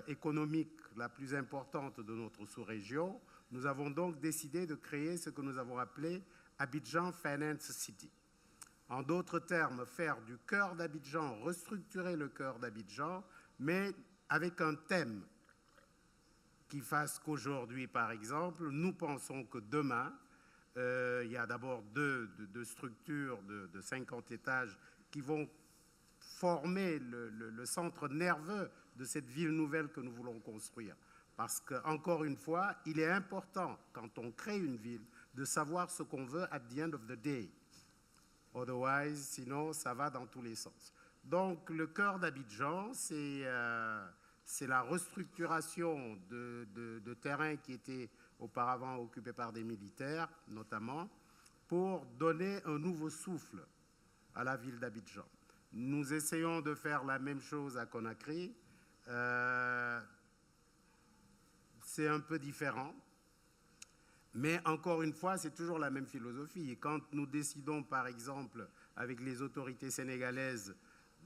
économique la plus importante de notre sous-région. Nous avons donc décidé de créer ce que nous avons appelé Abidjan Finance City. En d'autres termes, faire du cœur d'Abidjan, restructurer le cœur d'Abidjan, mais avec un thème qui fasse qu'aujourd'hui, par exemple, nous pensons que demain, il y a d'abord deux structures de 50 étages qui vont former le centre nerveux de cette ville nouvelle que nous voulons construire. Parce qu'encore une fois, il est important, quand on crée une ville, de savoir ce qu'on veut at the end of the day. Otherwise, sinon, ça va dans tous les sens. Donc, le cœur d'Abidjan, c'est la restructuration de terrains qui étaient auparavant occupés par des militaires, notamment, pour donner un nouveau souffle à la ville d'Abidjan. Nous essayons de faire la même chose à Conakry. C'est un peu différent, mais encore une fois, c'est toujours la même philosophie. Et quand nous décidons, par exemple, avec les autorités sénégalaises,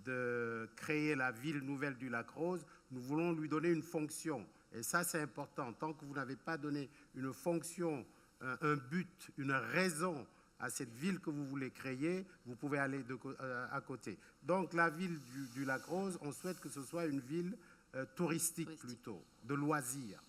de créer la ville nouvelle du Lac-Rose, nous voulons lui donner une fonction. Et ça, c'est important. Tant que vous n'avez pas donné une fonction, un but, une raison à cette ville que vous voulez créer, vous pouvez aller à côté. Donc, la ville du Lac-Rose, on souhaite que ce soit une ville touristique plutôt, de loisirs.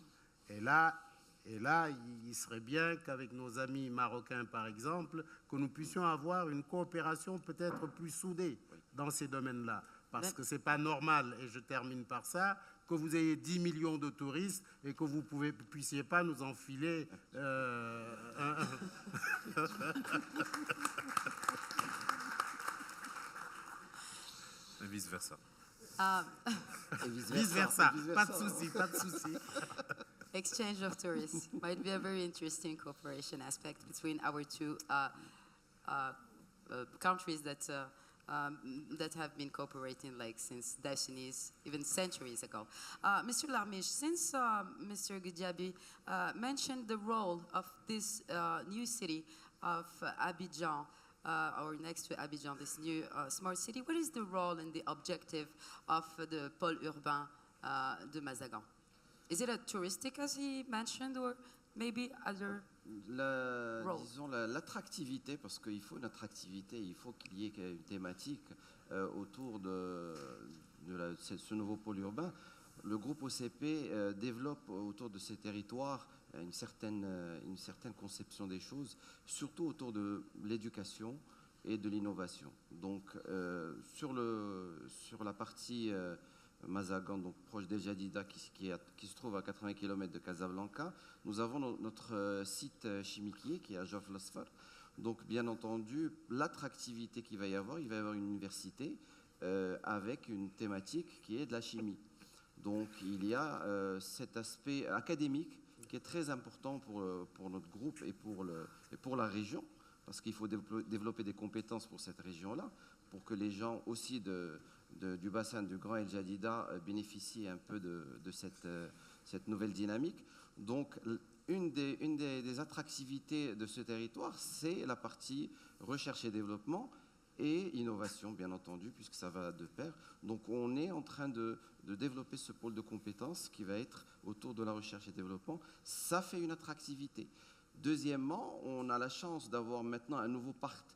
Et là, il serait bien qu'avec nos amis marocains, par exemple, que nous puissions avoir une coopération peut-être plus soudée dans ces domaines-là. Parce que ce n'est pas normal, et je termine par ça, que vous ayez 10 millions de touristes et que vous ne puissiez pas nous enfiler Et vice-versa. Vice-versa, pas de souci, pas de souci. Exchange of tourists might be a very interesting cooperation aspect between our two countries that have been cooperating like since decades, even centuries ago. Mr. Larmiche, since Mr. Goudiaby mentioned the role of this new city of Abidjan, or next to Abidjan, this new smart city, what is the role and the objective of the pôle urbain de Mazagan? Is it a touristic, as he mentioned, or maybe other role? Disons l'attractivité, parce qu'il faut une attractivité, il faut qu'il y ait une thématique autour de ce nouveau pôle urbain. Le groupe OCP développe autour de ces territoires une certaine conception des choses, surtout autour de l'éducation et de l'innovation. Donc, sur la partie Mazagan, donc proche d'El Jadida, qui se trouve à 80 km de Casablanca, nous avons notre site chimiquier qui est à Jof Lasfar. Donc, bien entendu, l'attractivité qu'il va y avoir, il va y avoir une université avec une thématique qui est de la chimie. Donc, il y a cet aspect académique qui est très important pour notre groupe et pour la région, parce qu'il faut développer des compétences pour cette région-là, pour que les gens aussi du bassin du Grand El Jadida bénéficient un peu de cette nouvelle dynamique. Donc, une des attractivités de ce territoire, c'est la partie recherche et développement et innovation, bien entendu, puisque ça va de pair. Donc, on est en train de développer ce pôle de compétences qui va être autour de la recherche et développement. Ça fait une attractivité. Deuxièmement, on a la chance d'avoir maintenant un nouveau parc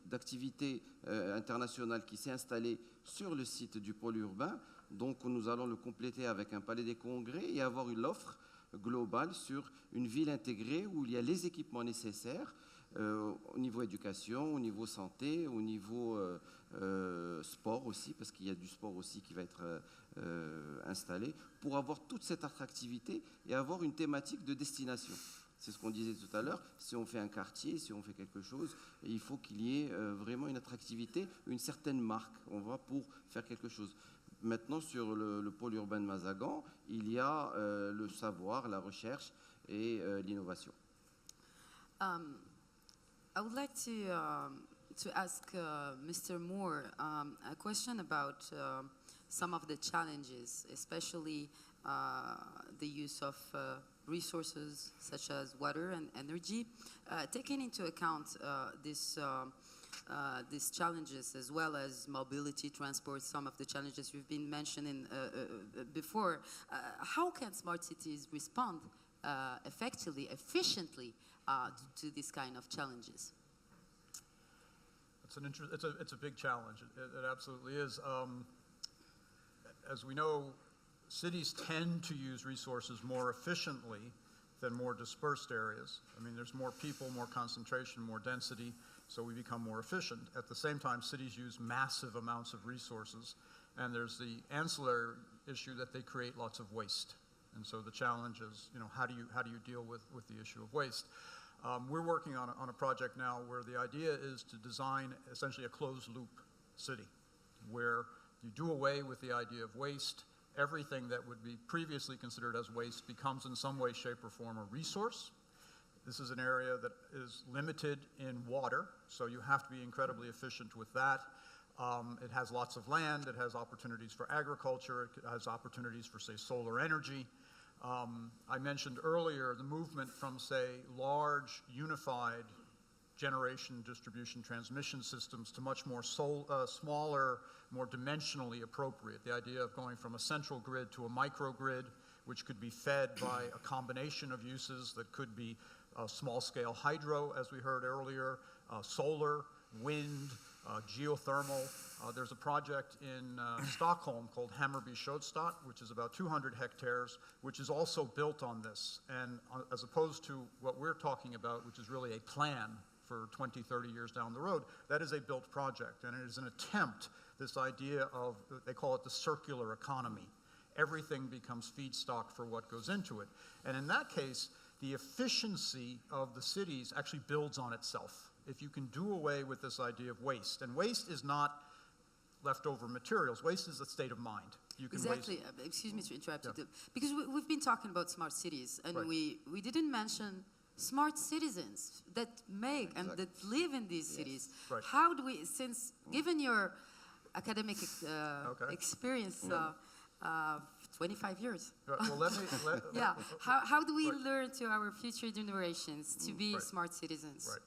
d'activités internationales qui s'est installé sur le site du pôle urbain. Donc, nous allons le compléter avec un palais des congrès et avoir une offre globale sur une ville intégrée où il y a les équipements nécessaires au niveau éducation, au niveau santé, au niveau sport aussi, parce qu'il y a du sport aussi qui va être installé, pour avoir toute cette attractivité et avoir une thématique de destination. C'est ce qu'on disait tout à l'heure, si on fait un quartier, si on fait quelque chose, il faut qu'il y ait vraiment une attractivité, une certaine marque, on va pour faire quelque chose. Maintenant, sur le pôle urbain de Mazagan, il y a le savoir, la recherche et l'innovation. I would like to ask Mr. Moore a question about some of the challenges, especially the use of resources such as water and energy. Taking into account these challenges as well as mobility, transport, some of the challenges you've been mentioning before, how can smart cities respond effectively, efficiently to these kind of challenges? It's a big challenge. It absolutely is. As we know, cities tend to use resources more efficiently than more dispersed areas. I mean, there's more people, more concentration, more density, so we become more efficient. At the same time, cities use massive amounts of resources, and there's the ancillary issue that they create lots of waste. And so the challenge is, how do you deal with the issue of waste? We're working on a project now where the idea is to design essentially a closed-loop city, where you do away with the idea of waste. Everything that would be previously considered as waste becomes in some way, shape, or form a resource. This is an area that is limited in water, so you have to be incredibly efficient with that. It has lots of land, it has opportunities for agriculture, it has opportunities for, say, solar energy. I mentioned earlier the movement from, say, large, unified generation, distribution, transmission systems to much more smaller, more dimensionally appropriate. The idea of going from a central grid to a microgrid, which could be fed by a combination of uses that could be small-scale hydro, as we heard earlier, solar, wind, geothermal. There's a project in Stockholm called Hammarby Sjöstad, which is about 200 hectares, which is also built on this. And as opposed to what we're talking about, which is really a plan for 20, 30 years down the road, that is a built project. And it is an attempt, this idea of, they call it the circular economy. Everything becomes feedstock for what goes into it. And in that case, the efficiency of the cities actually builds on itself. If you can do away with this idea of waste, and waste is not leftover materials, waste is a state of mind. You can exactly. Excuse me to interrupt you, because we've been talking about smart cities, and right. we didn't mention smart citizens that make and that live in these cities. Right. How do we, since given your academic experience, 25 years. Well, let me. Yeah. How do we learn to our future generations to be smart citizens? Right.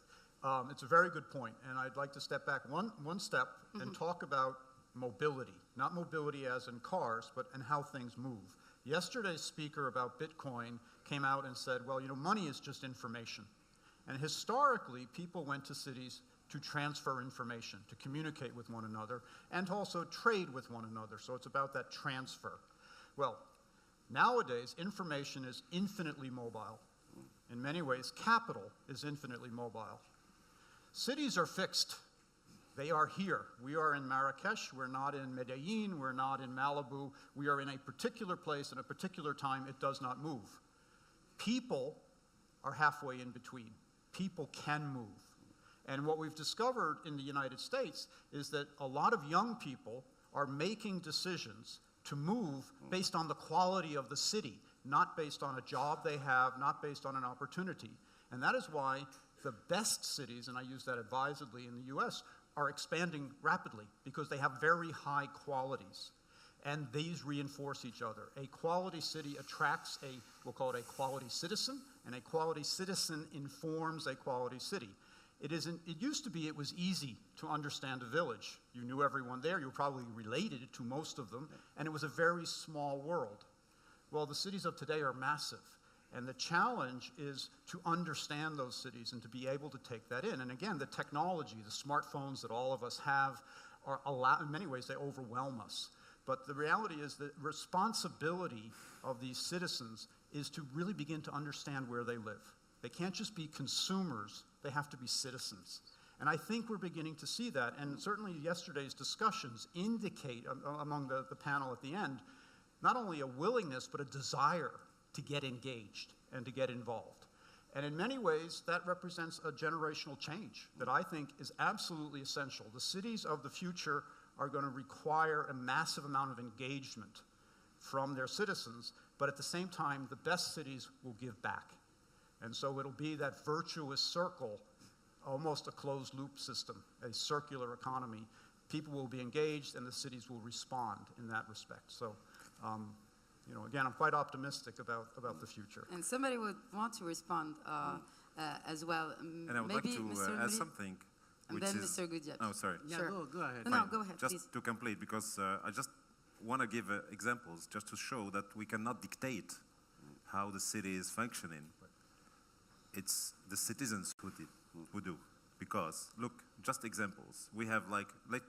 It's a very good point, and I'd like to step back one step and talk about mobility, not mobility as in cars, but in how things move. Yesterday's speaker about Bitcoin came out and said, well, money is just information. And historically, people went to cities to transfer information, to communicate with one another, and to also trade with one another. So it's about that transfer. Well, nowadays, information is infinitely mobile. In many ways, capital is infinitely mobile. Cities are fixed. They are here. We are in Marrakesh. We're not in Medellin. We're not in Malibu. We are in a particular place at a particular time. It does not move. People are halfway in between. People can move. And what we've discovered in the United States is that a lot of young people are making decisions to move based on the quality of the city, not based on a job they have, not based on an opportunity. And that is why the best cities, and I use that advisedly in the US, are expanding rapidly because they have very high qualities. and these reinforce each other. A quality city attracts we'll call it a quality citizen, and a quality citizen informs a quality city. It used to be it was easy to understand a village. You knew everyone there, you were probably related to most of them, and it was a very small world. Well, the cities of today are massive, and the challenge is to understand those cities and to be able to take that in. And again, the technology, the smartphones that all of us have, in many ways, they overwhelm us. But the reality is the responsibility of these citizens is to really begin to understand where they live. They can't just be consumers, they have to be citizens. And I think we're beginning to see that, and certainly yesterday's discussions indicate among the panel at the end, not only a willingness, but a desire to get engaged and to get involved. And in many ways, that represents a generational change that I think is absolutely essential. The cities of the future are going to require a massive amount of engagement from their citizens, but at the same time, the best cities will give back. And so it'll be that virtuous circle, almost a closed loop system, a circular economy. People will be engaged and the cities will respond in that respect. So, again, I'm quite optimistic about the future. And somebody would want to respond as well. And I would Maybe like to Mr. add Lee, something. and then Mr. Goudiaby. Oh, sorry. Yeah, Sure. go ahead. No, go ahead, Just please. to complete, because I just want to give examples just to show that we cannot dictate how the city is functioning. It's the citizens who do. Because, look, just examples. We have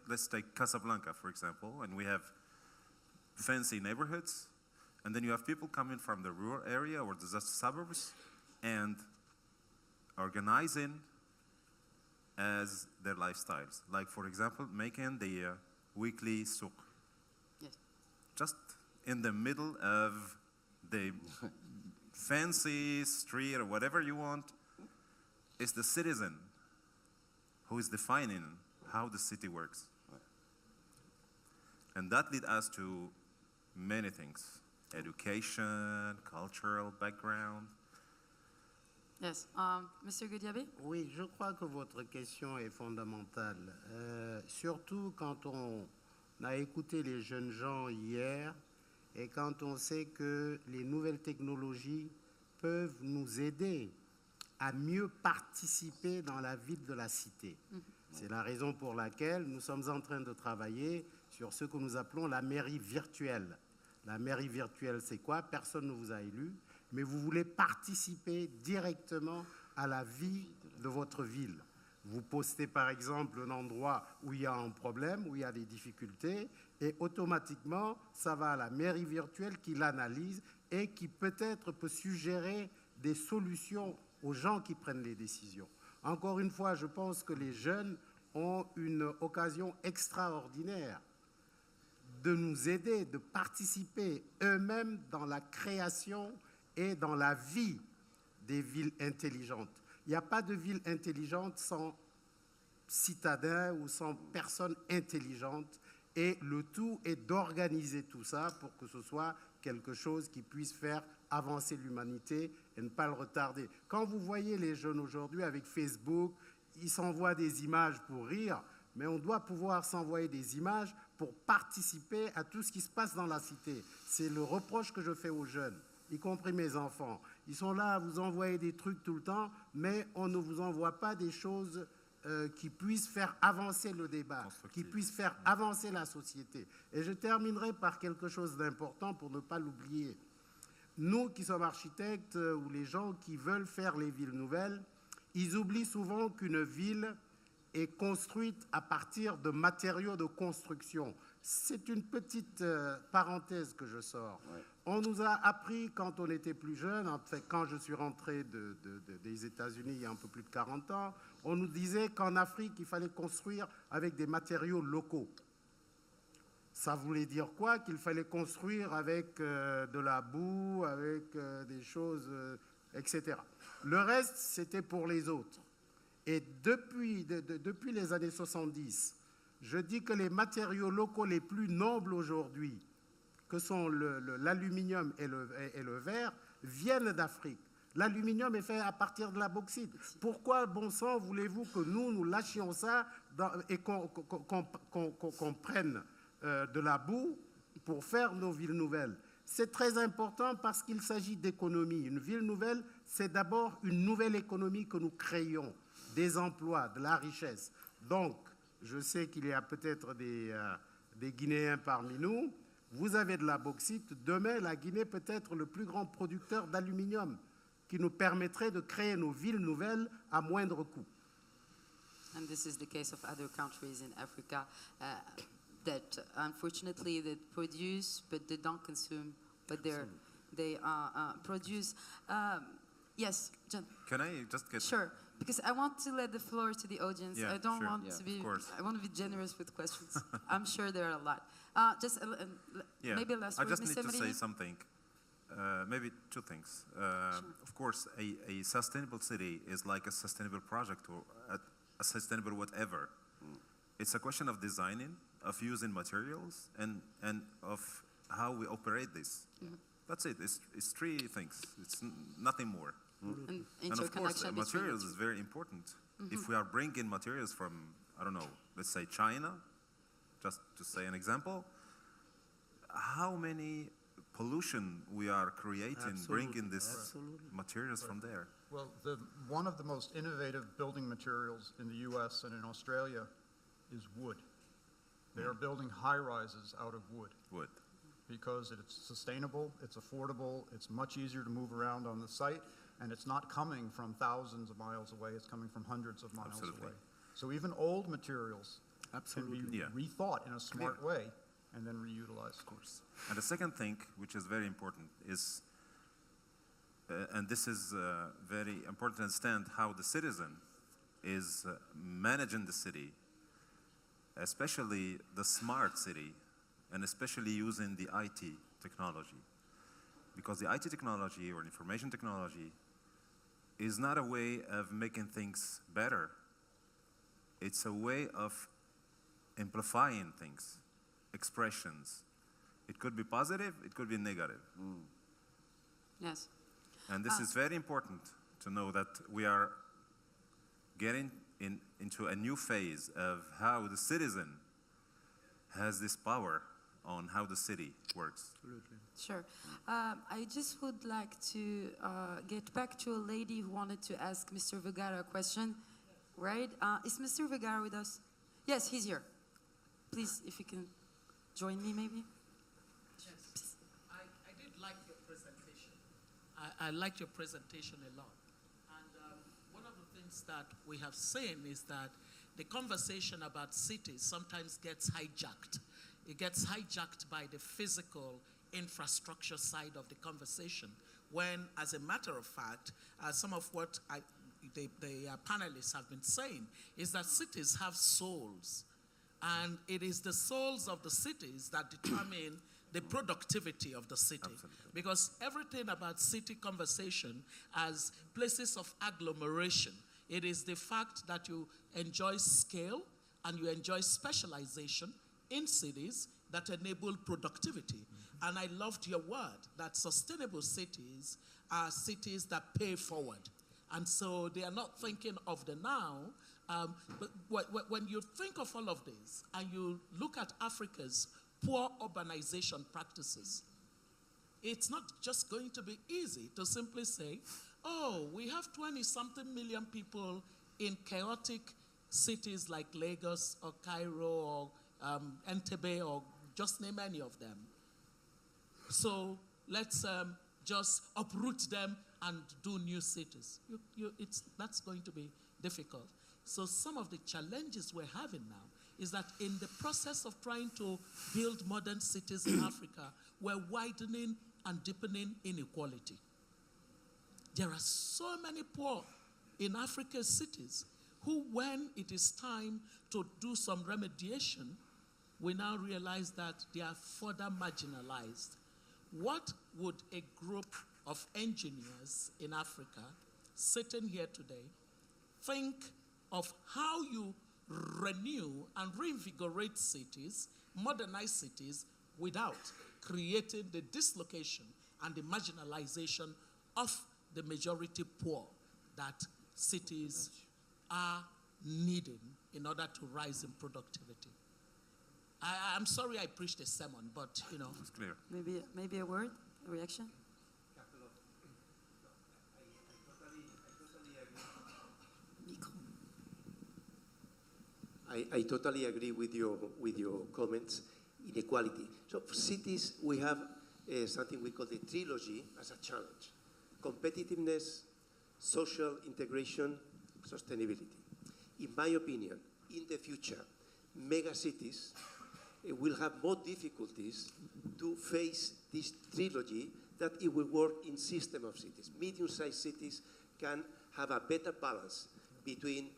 let's take Casablanca, for example, and we have fancy neighborhoods, and then you have people coming from the rural area or the suburbs and organizing as their lifestyles. Like, for example, making the weekly souk. Yes. Just in the middle of the fancy street or whatever you want, is the citizen who is defining how the city works. And that leads us to many things. Education, cultural background. Yes. Mr. Goudiaby? Oui, je crois que votre question est fondamentale. Surtout quand on a écouté les jeunes gens hier et quand on sait que les nouvelles technologies peuvent nous aider à mieux participer dans la vie de la cité. C'est la raison pour laquelle nous sommes en train de travailler sur ce que nous appelons la mairie virtuelle. La mairie virtuelle, c'est quoi? Personne ne vous a élu, mais vous voulez participer directement à la vie de votre ville. Vous postez par exemple un endroit où il y a un problème, où il y a des difficultés, et automatiquement, ça va à la mairie virtuelle qui l'analyse et qui peut-être peut suggérer des solutions aux gens qui prennent les décisions. Encore une fois, je pense que les jeunes ont une occasion extraordinaire de nous aider, de participer eux-mêmes dans la création et dans la vie des villes intelligentes. Il n'y a pas de ville intelligente sans citadins ou sans personnes intelligentes. Et le tout est d'organiser tout ça pour que ce soit quelque chose qui puisse faire avancer l'humanité et ne pas le retarder. Quand vous voyez les jeunes aujourd'hui avec Facebook, ils s'envoient des images pour rire, mais on doit pouvoir s'envoyer des images pour participer à tout ce qui se passe dans la cité. C'est le reproche que je fais aux jeunes, y compris mes enfants. Ils sont là à vous envoyer des trucs tout le temps, mais on ne vous envoie pas des choses qui puissent faire avancer le débat, qui puissent faire avancer la société. Et je terminerai par quelque chose d'important pour ne pas l'oublier. Nous qui sommes architectes ou les gens qui veulent faire les villes nouvelles, ils oublient souvent qu'une ville est construite à partir de matériaux de construction. C'est une petite parenthèse que je sors. Ouais. On nous a appris quand on était plus jeune, en fait, quand je suis rentré des États-Unis il y a un peu plus de 40 ans, on nous disait qu'en Afrique, il fallait construire avec des matériaux locaux. Ça voulait dire quoi? Qu'il fallait construire avec de la boue, avec des choses, etc. Le reste, c'était pour les autres. Et depuis les années 70, je dis que les matériaux locaux les plus nobles aujourd'hui, que sont l'aluminium et le verre, viennent d'Afrique. L'aluminium est fait à partir de la bauxite. Pourquoi, bon sang, voulez-vous que nous lâchions ça et qu'on prenne de la boue pour faire nos villes nouvelles. C'est très important parce qu'il s'agit d'économie. Une ville nouvelle, c'est d'abord une nouvelle économie que nous créons, des emplois, de la richesse. Donc, je sais qu'il y a peut-être des Guinéens parmi nous. Vous avez de la bauxite. Demain, la Guinée peut être le plus grand producteur d'aluminium qui nous permettrait de créer nos villes nouvelles à moindre coût. And this is the case of other countries in Africa that unfortunately they produce, but they don't consume, but they produce. Yes, John. Can I just get... Sure, because I want to let the floor to the audience. Yeah, I don't sure. want Yeah, to be. of course. I want to be generous with questions. I'm sure there are a lot. Just Yeah, maybe last I word, just need Mr. to say Medina? something. Maybe two things. Of course, a sustainable city is like a sustainable project or a sustainable whatever. It's a question of designing, of using materials, and of how we operate this. That's it. It's three things. It's nothing more. And And of course, interconnection between materials the is very important. If we are bringing materials from, I don't know, let's say China, just to say an example, how many pollution we are creating bringing these materials from there. Well, one of the most innovative building materials in the US and in Australia is wood. They are building high-rises out of wood Wood. because it's sustainable, it's affordable, it's much easier to move around on the site, and it's not coming from thousands of miles away, it's coming from hundreds of miles Absolutely. away. So even old materials can be Yeah. rethought in a smart way and then reutilized. Of course. And the second thing, which is very important, is, and this is very important to understand how the citizen is managing the city, especially the smart city, and especially using the IT technology. Because the IT technology or information technology is not a way of making things better. It's a way of amplifying things, expressions. It could be positive, it could be negative. Yes. And this is very important to know that we are getting into a new phase of how the citizen has this power on how the city works. Sure. I just would like to get back to a lady who wanted to ask Mr. Vergara a question, right? Is Mr. Vergara with us? Yes, he's here. Please, if you can join me, maybe. Yes, I did like your presentation. I liked your presentation a lot. And one of the things that we have seen is that the conversation about cities sometimes gets hijacked. It gets hijacked by the physical infrastructure side of the conversation, when, as a matter of fact, some of what the panelists have been saying is that cities have souls. And it is the souls of the cities that determine the productivity of the city. Absolutely. Because everything about city conversation as places of agglomeration, it is the fact that you enjoy scale and you enjoy specialization in cities that enable productivity. And I loved your word that sustainable cities are cities that pay forward. And so they are not thinking of the now, but when you think of all of this and you look at Africa's poor urbanization practices, it's not just going to be easy to simply say, oh, we have 20-something million people in chaotic cities like Lagos or Cairo or Entebbe, or just name any of them. So let's just uproot them and do new cities. That's going to be difficult. So some of the challenges we're having now is that in the process of trying to build modern cities in Africa, we're widening and deepening inequality. There are so many poor in Africa's cities who, when it is time to do some remediation, we now realize that they are further marginalized. What would a group of engineers in Africa sitting here today think of how you renew and reinvigorate cities, modernize cities, without creating the dislocation and the marginalization of the majority poor that cities are needing in order to rise in productivity? I'm sorry I preached a sermon, but you know. It's clear. Maybe a word, a reaction? I totally agree with your comments. Inequality. So for cities, we have something we call the trilogy as a challenge: competitiveness, social integration, sustainability. In my opinion, in the future, mega cities will have more difficulties to face this trilogy that it will work in system of cities. Medium-sized cities can have a better balance between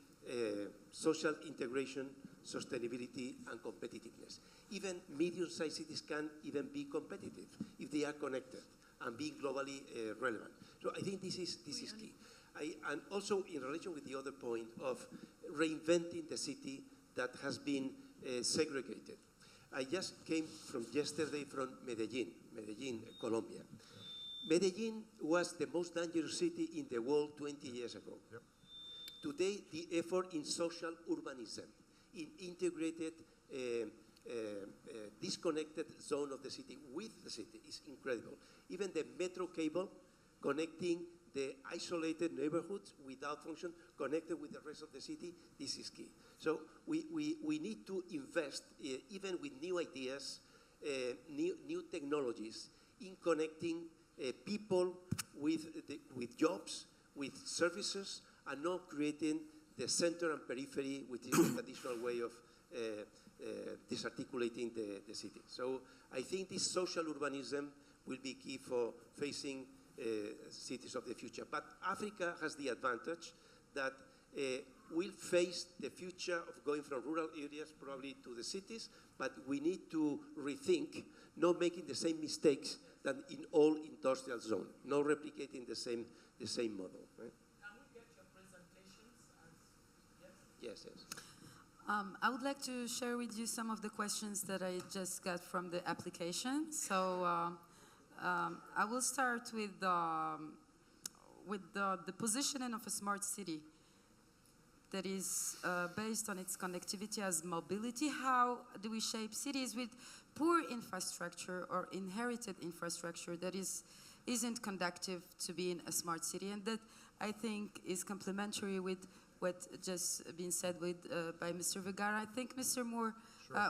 social integration, sustainability, and competitiveness. Even medium-sized cities can even be competitive if they are connected and being globally relevant. So I think this is key. And also in relation with the other point of reinventing the city that has been segregated. I just came yesterday from Medellin, Colombia. Medellin was the most dangerous city in the world 20 years ago. Yep. Today, the effort in social urbanism, in integrated, disconnected zone of the city with the city is incredible. Even the metro cable connecting the isolated neighborhoods without function, connected with the rest of the city, this is key. So we need to invest, even with new ideas, new technologies, in connecting people with jobs, with services, and not creating the center and periphery, which is the traditional way of disarticulating the city. So I think this social urbanism will be key for facing cities of the future. But Africa has the advantage that we'll face the future of going from rural areas probably to the cities, but we need to rethink not making the same mistakes than in all industrial zone, not replicating the same model. Right? Can we get your presentations? Yes. I would like to share with you some of the questions that I just got from the application. So I will start with the positioning of a smart city that is based on its connectivity as mobility. How do we shape cities with poor infrastructure or inherited infrastructure that isn't conducive to being a smart city? And that, I think, is complementary with what just been said by Mr. Vergara. I think Mr. Moore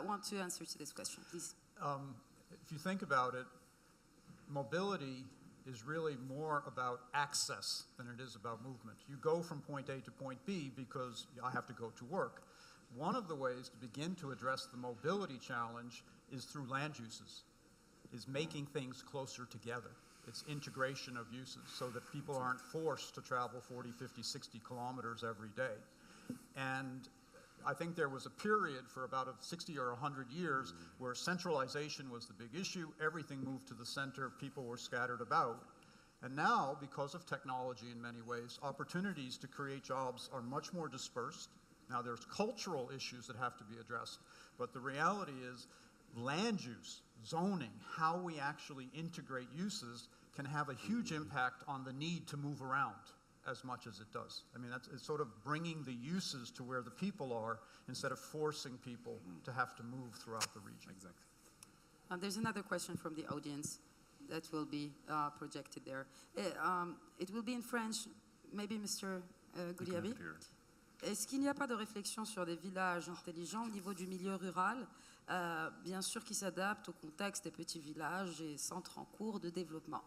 wants to answer to this question, please. If you think about it, mobility is really more about access than it is about movement. You go from point A to point B because I have to go to work. One of the ways to begin to address the mobility challenge is through land uses, is making things closer together. It's integration of uses so that people aren't forced to travel 40, 50, 60 kilometers every day. And I think there was a period for about 60 or 100 years where centralization was the big issue. Everything moved to the center. People were scattered about. And now, because of technology in many ways, opportunities to create jobs are much more dispersed. Now, there's cultural issues that have to be addressed. But the reality is land use, zoning, how we actually integrate uses can have a huge impact on the need to move around as much as it does. I mean, it's sort of bringing the uses to where the people are instead of forcing people to have to move throughout the region. Exactly. There's another question from the audience that will be projected there. It will be in French. Maybe Mr. Gouliaby. Est-ce qu'il n'y a pas de réflexion sur des villages intelligents au niveau du milieu rural, bien sûr qui s'adaptent au contexte des petits villages et centres en cours de développement?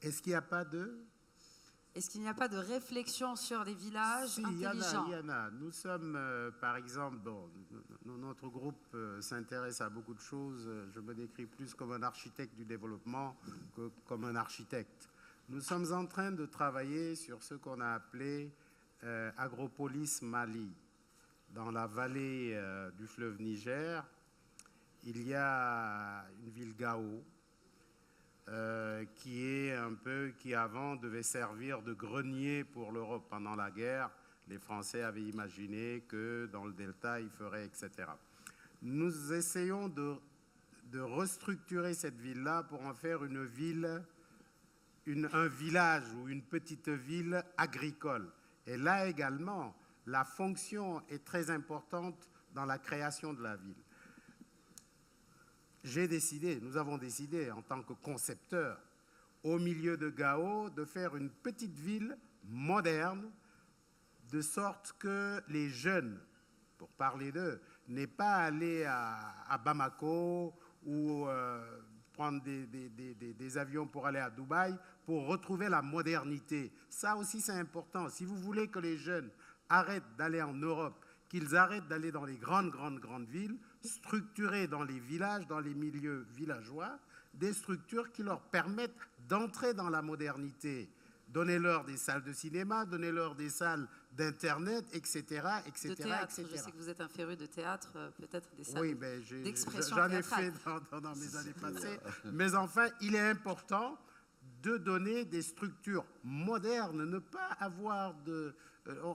Est-ce qu'il n'y a pas de... Est-ce qu'il n'y a pas de réflexion sur des villages intelligents? Il y en a. Nous sommes, par exemple, notre groupe s'intéresse à beaucoup de choses. Je me décris plus comme un architecte du développement que comme un architecte. Nous sommes en train de travailler sur ce qu'on a appelé Agropolis Mali. Dans la vallée du fleuve Niger, il y a une ville Gao, qui avant devait servir de grenier pour l'Europe pendant la guerre. Les Français avaient imaginé que dans le delta, ils feraient, etc. Nous essayons de restructurer cette ville-là pour en faire une ville, un village ou une petite ville agricole. Et là également, la fonction est très importante dans la création de la ville. J'ai décidé, nous avons décidé en tant que concepteurs, au milieu de Gao, de faire une petite ville moderne, de sorte que les jeunes, pour parler d'eux, n'aient pas à aller à Bamako ou prendre des avions pour aller à Dubaï pour retrouver la modernité. Ça aussi, c'est important. Si vous voulez que les jeunes arrêtent d'aller en Europe, qu'ils arrêtent d'aller dans les grandes villes, structurer dans les villages, dans les milieux villageois, des structures qui leur permettent d'entrer dans la modernité. Donnez-leur des salles de cinéma, donnez-leur des salles d'Internet, etc., etc., de théâtre. etc. Je sais que vous êtes un féru de théâtre, peut-être des salles Oui, d'expression j'en ai théâtrale. fait dans mes années passées. Mais enfin, il est important de donner des structures modernes, ne pas avoir de...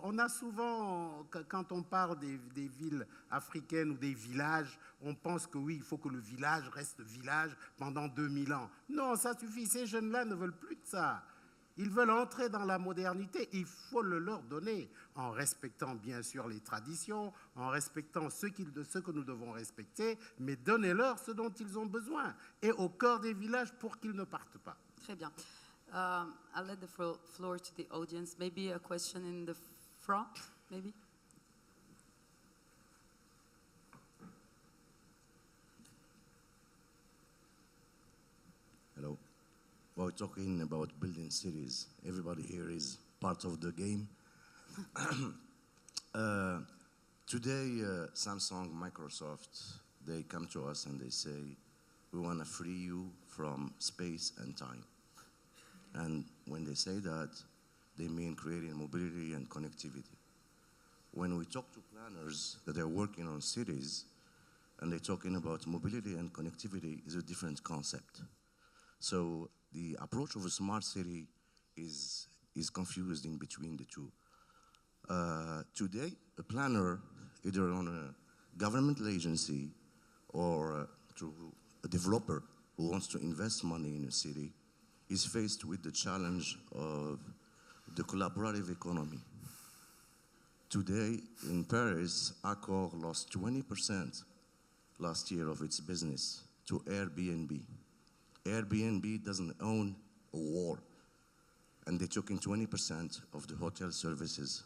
on a souvent, quand on parle des villes africaines ou des villages, on pense que oui, il faut que le village reste village pendant 2000 ans. Non, ça suffit, ces jeunes-là ne veulent plus de ça. Ils veulent entrer dans la modernité, il faut le leur donner, en respectant bien sûr les traditions, en respectant ce que nous devons respecter, mais donnez-leur ce dont ils ont besoin, et au cœur des villages pour qu'ils ne partent pas. Très bien. I'll let the floor to the audience. Maybe a question in the front, maybe? Hello. We're talking about building cities. Everybody here is part of the game. Today, Samsung, Microsoft, they come to us and they say, we want to free you from space and time. And when they say that, they mean creating mobility and connectivity. When we talk to planners that are working on cities, and they're talking about mobility and connectivity, is a different concept. So the approach of a smart city is confused in between the two. Today, a planner, either on a governmental agency or through a developer who wants to invest money in a city, is faced with the challenge of the collaborative economy. Today, in Paris, Accor lost 20% last year of its business to Airbnb. Airbnb doesn't own a wall, and they took in 20% of the hotel services.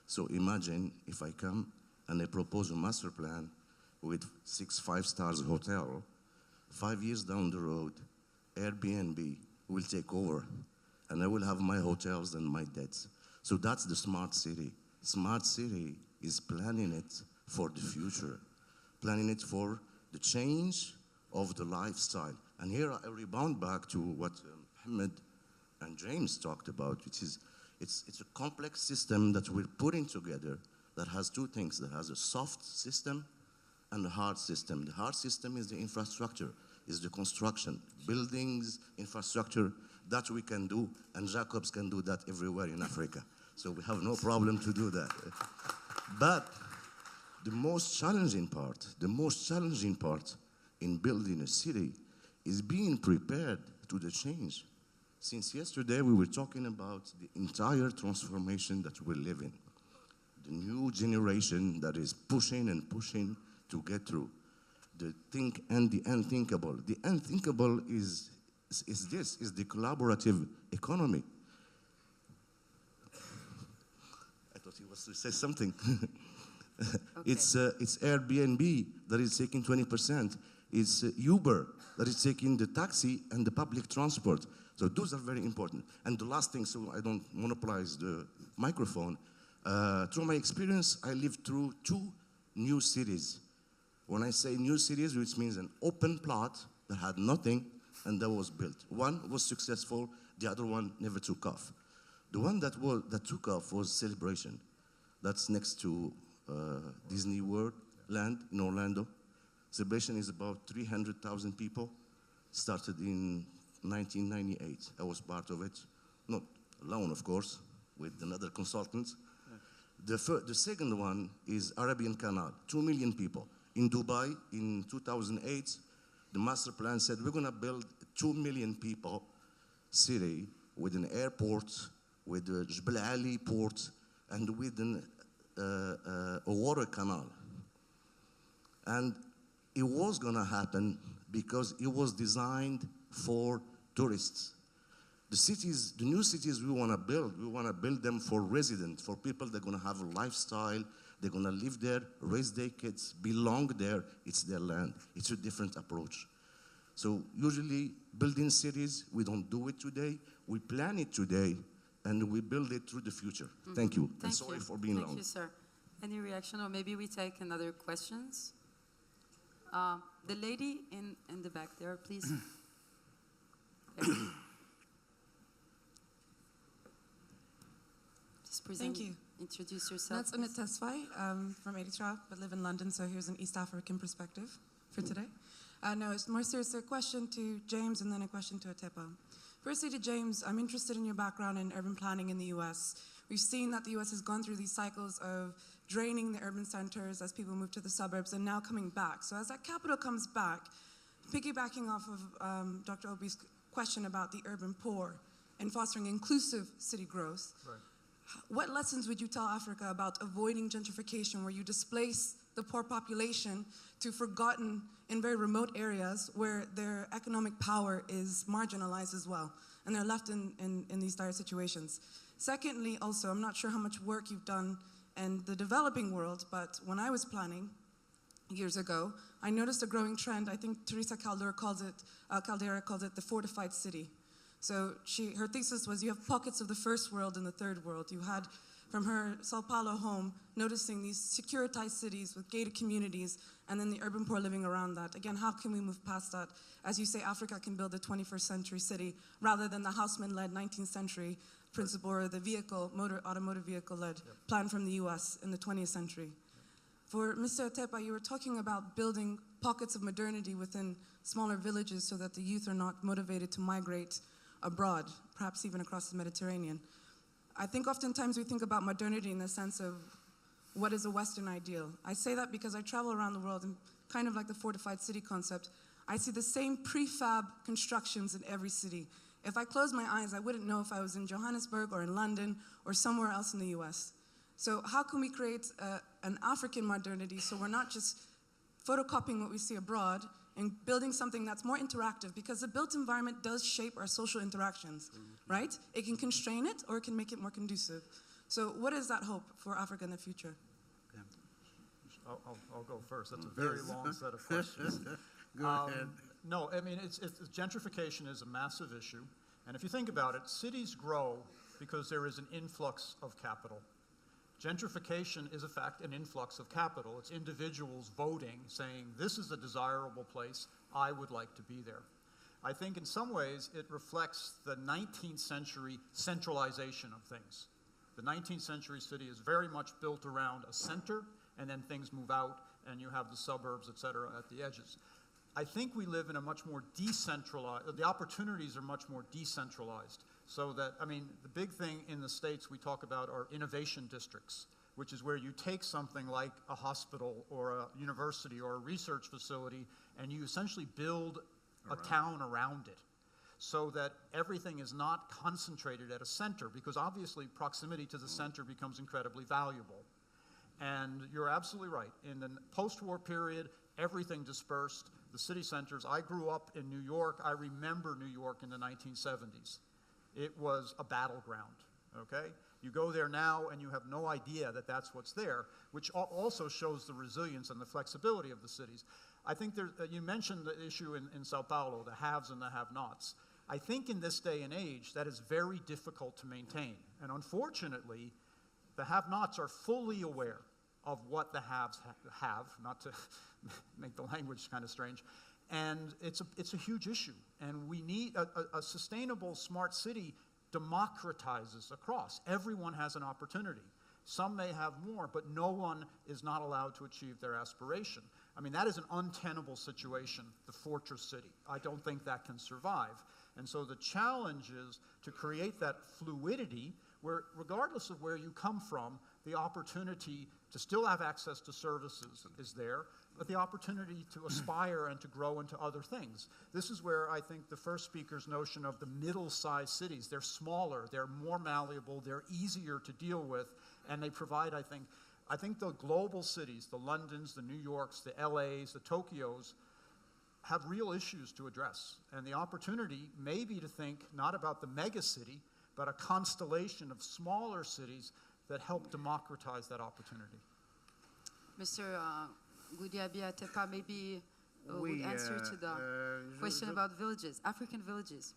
So imagine if I come and I propose a master plan with 6 5-star hotel, 5 years down the road, Airbnb will take over, and I will have my hotels and my debts. So that's the smart city. Smart city is planning it for the future, planning it for the change of the lifestyle. And here I rebound back to what Mohammed and James talked about, which is it's a complex system that we're putting together that has two things. That has a soft system and a hard system. The hard system is the infrastructure, is the construction, buildings, infrastructure, that we can do, and Jacobs can do that everywhere in Africa. So we have no problem to do that. But the most challenging part in building a city is being prepared to the change. Since yesterday, we were talking about the entire transformation that we're living. The new generation that is pushing and pushing to get through. The think and the unthinkable. The unthinkable is the collaborative economy. I thought he was to say something. Okay. It's Airbnb that is taking 20%. It's Uber that is taking the taxi and the public transport. So those are very important. And the last thing, so I don't monopolize the microphone, through my experience, I lived through 2 new cities. When I say new cities, which means an open plot that had nothing and that was built. One was successful, the other one never took off. The one that took off was Celebration. That's next to Disney World Land in Orlando. Celebration is about 300,000 people. Started in 1998. I was part of it. Not alone, of course, with another consultant. Yeah. The second one is Arabian Canal, 2 million people. In Dubai, in 2008, the master plan said we're going to build 2 million people city with an airport, with a Jebel Ali port, and with a water canal. And it was gonna happen because it was designed for tourists. The new cities we wanna build them for residents, for people that are gonna have a lifestyle, they're gonna live there, raise their kids, belong there, it's their land. It's a different approach. So usually building cities, we don't do it today, we plan it today, and we build it through the future. Thank you. Thank Sorry you. for being long. Thank you, sir. Any reaction, or maybe we take another questions? The lady in the back there, please. Just present. Thank you. Introduce yourself. That's Amit Tesfaye from Eritrea, but live in London, so here's an East African perspective for today. No, it's more serious. A question to James and then a question to Atepa. Firstly to James, I'm interested in your background in urban planning in the US. We've seen that the US has gone through these cycles of draining the urban centers as people move to the suburbs and now coming back. So as that capital comes back, piggybacking off of Dr. Obi's question about the urban poor and fostering inclusive city growth, Right. what lessons would you tell Africa about avoiding gentrification, where you displace the poor population to forgotten in very remote areas where their economic power is marginalized as well, and they're left in these dire situations? Secondly, also, I'm not sure how much work you've done in the developing world, but when I was planning years ago, I noticed a growing trend. I think Teresa Caldera calls it the fortified city. So her thesis was you have pockets of the first world and the third world. You had, from her Sao Paulo home, noticing these securitized cities with gated communities, and then the urban poor living around that. Again, how can we move past that? As you say, Africa can build a 21st century city rather than the houseman-led 19th century principle or the automotive vehicle-led plan from the US in the 20th century. For Mr. Atepa, you were talking about building pockets of modernity within smaller villages so that the youth are not motivated to migrate abroad, perhaps even across the Mediterranean. I think oftentimes we think about modernity in the sense of what is a Western ideal. I say that because I travel around the world and kind of like the fortified city concept, I see the same prefab constructions in every city. If I close my eyes, I wouldn't know if I was in Johannesburg or in London or somewhere else in the US. So how can we create an African modernity so we're not just photocopying what we see abroad and building something that's more interactive, because the built environment does shape our social interactions, right? It can constrain it or it can make it more conducive. So what is that hope for Africa in the future? I'll go first. That's a very long set of questions. Go ahead. No, I mean, gentrification is a massive issue. And if you think about it, cities grow because there is an influx of capital. Gentrification is, in fact, an influx of capital. It's individuals voting, saying, this is a desirable place, I would like to be there. I think in some ways it reflects the 19th century centralization of things. The 19th century city is very much built around a center, and then things move out, and you have the suburbs, et cetera, at the edges. I think we live in a much more decentralized, the opportunities are much more decentralized. So that, I mean, the big thing in the States we talk about are innovation districts, which is where you take something like a hospital or a university or a research facility and you essentially build a town around it so that everything is not concentrated at a center, because obviously proximity to the center becomes incredibly valuable. And you're absolutely right. In the post-war period, everything dispersed. The city centers, I grew up in New York. I remember New York in the 1970s. It was a battleground, okay? You go there now and you have no idea that that's what's there, which also shows the resilience and the flexibility of the cities. I think you mentioned the issue in Sao Paulo, the haves and the have-nots. I think in this day and age, that is very difficult to maintain. And unfortunately, the have-nots are fully aware of what the haves have, not to make the language kind of strange. And it's a huge issue. And we need a sustainable smart city democratizes across. Everyone has an opportunity. Some may have more, but no one is not allowed to achieve their aspiration. I mean, that is an untenable situation, the fortress city. I don't think that can survive. And so the challenge is to create that fluidity where, regardless of where you come from, the opportunity to still have access to services is there, but the opportunity to aspire and to grow into other things. This is where I think the first speaker's notion of the middle-sized cities, they're smaller, they're more malleable, they're easier to deal with, and they provide, I think, I think the global cities, the Londons, the New Yorks, the LAs, the Tokyos, have real issues to address. And the opportunity may be to think not about the mega city, but a constellation of smaller cities that help democratize that opportunity. Mr. Goudiaby Atepa maybe Oui, would answer to the question about villages, African villages.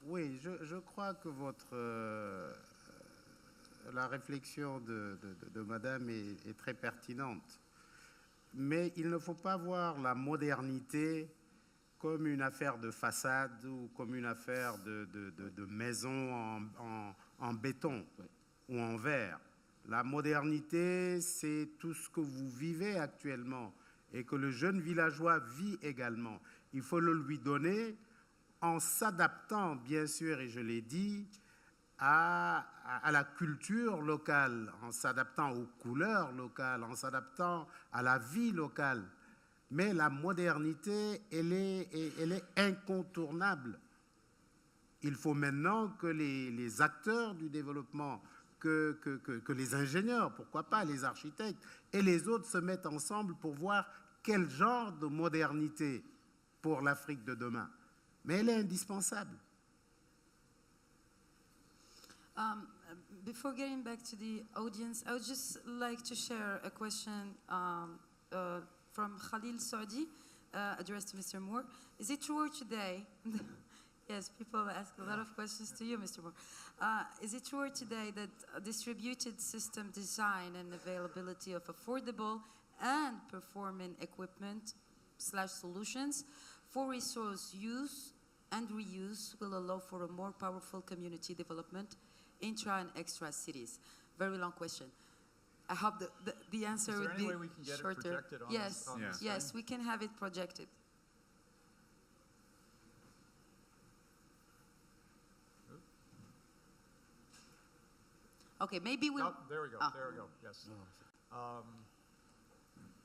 Oui, je crois que la réflexion de Madame est très pertinente. Mais il ne faut pas voir la modernité comme une affaire de façade ou comme une affaire de maison en béton ou en verre. La modernité, c'est tout ce que vous vivez actuellement et que le jeune villageois vit également. Il faut le lui donner en s'adaptant, bien sûr, et je l'ai dit, à la culture locale, en s'adaptant aux couleurs locales, en s'adaptant à la vie locale. Mais la modernité, elle est incontournable. Il faut maintenant que les acteurs du développement, que les ingénieurs, pourquoi pas les architectes, et les autres se mettent ensemble pour voir quel genre de modernité pour l'Afrique de demain. Mais elle est indispensable. Before getting back to the audience, I would just like to share a question from Khalil Saudi, addressed to Mr. Moore. Is it true today? Yes, people ask a lot of questions to you, Mr. Moore. Is it true today that distributed system design and availability of affordable and performing equipment / solutions for resource use and reuse will allow for a more powerful community development intra and extra cities? Very long question. I hope the answer Is there would any be way we can get shorter. it projected on Yes, the screen? yes, we can have it projected. Okay, maybe we'll. Oh, there we go. There we go. Yes.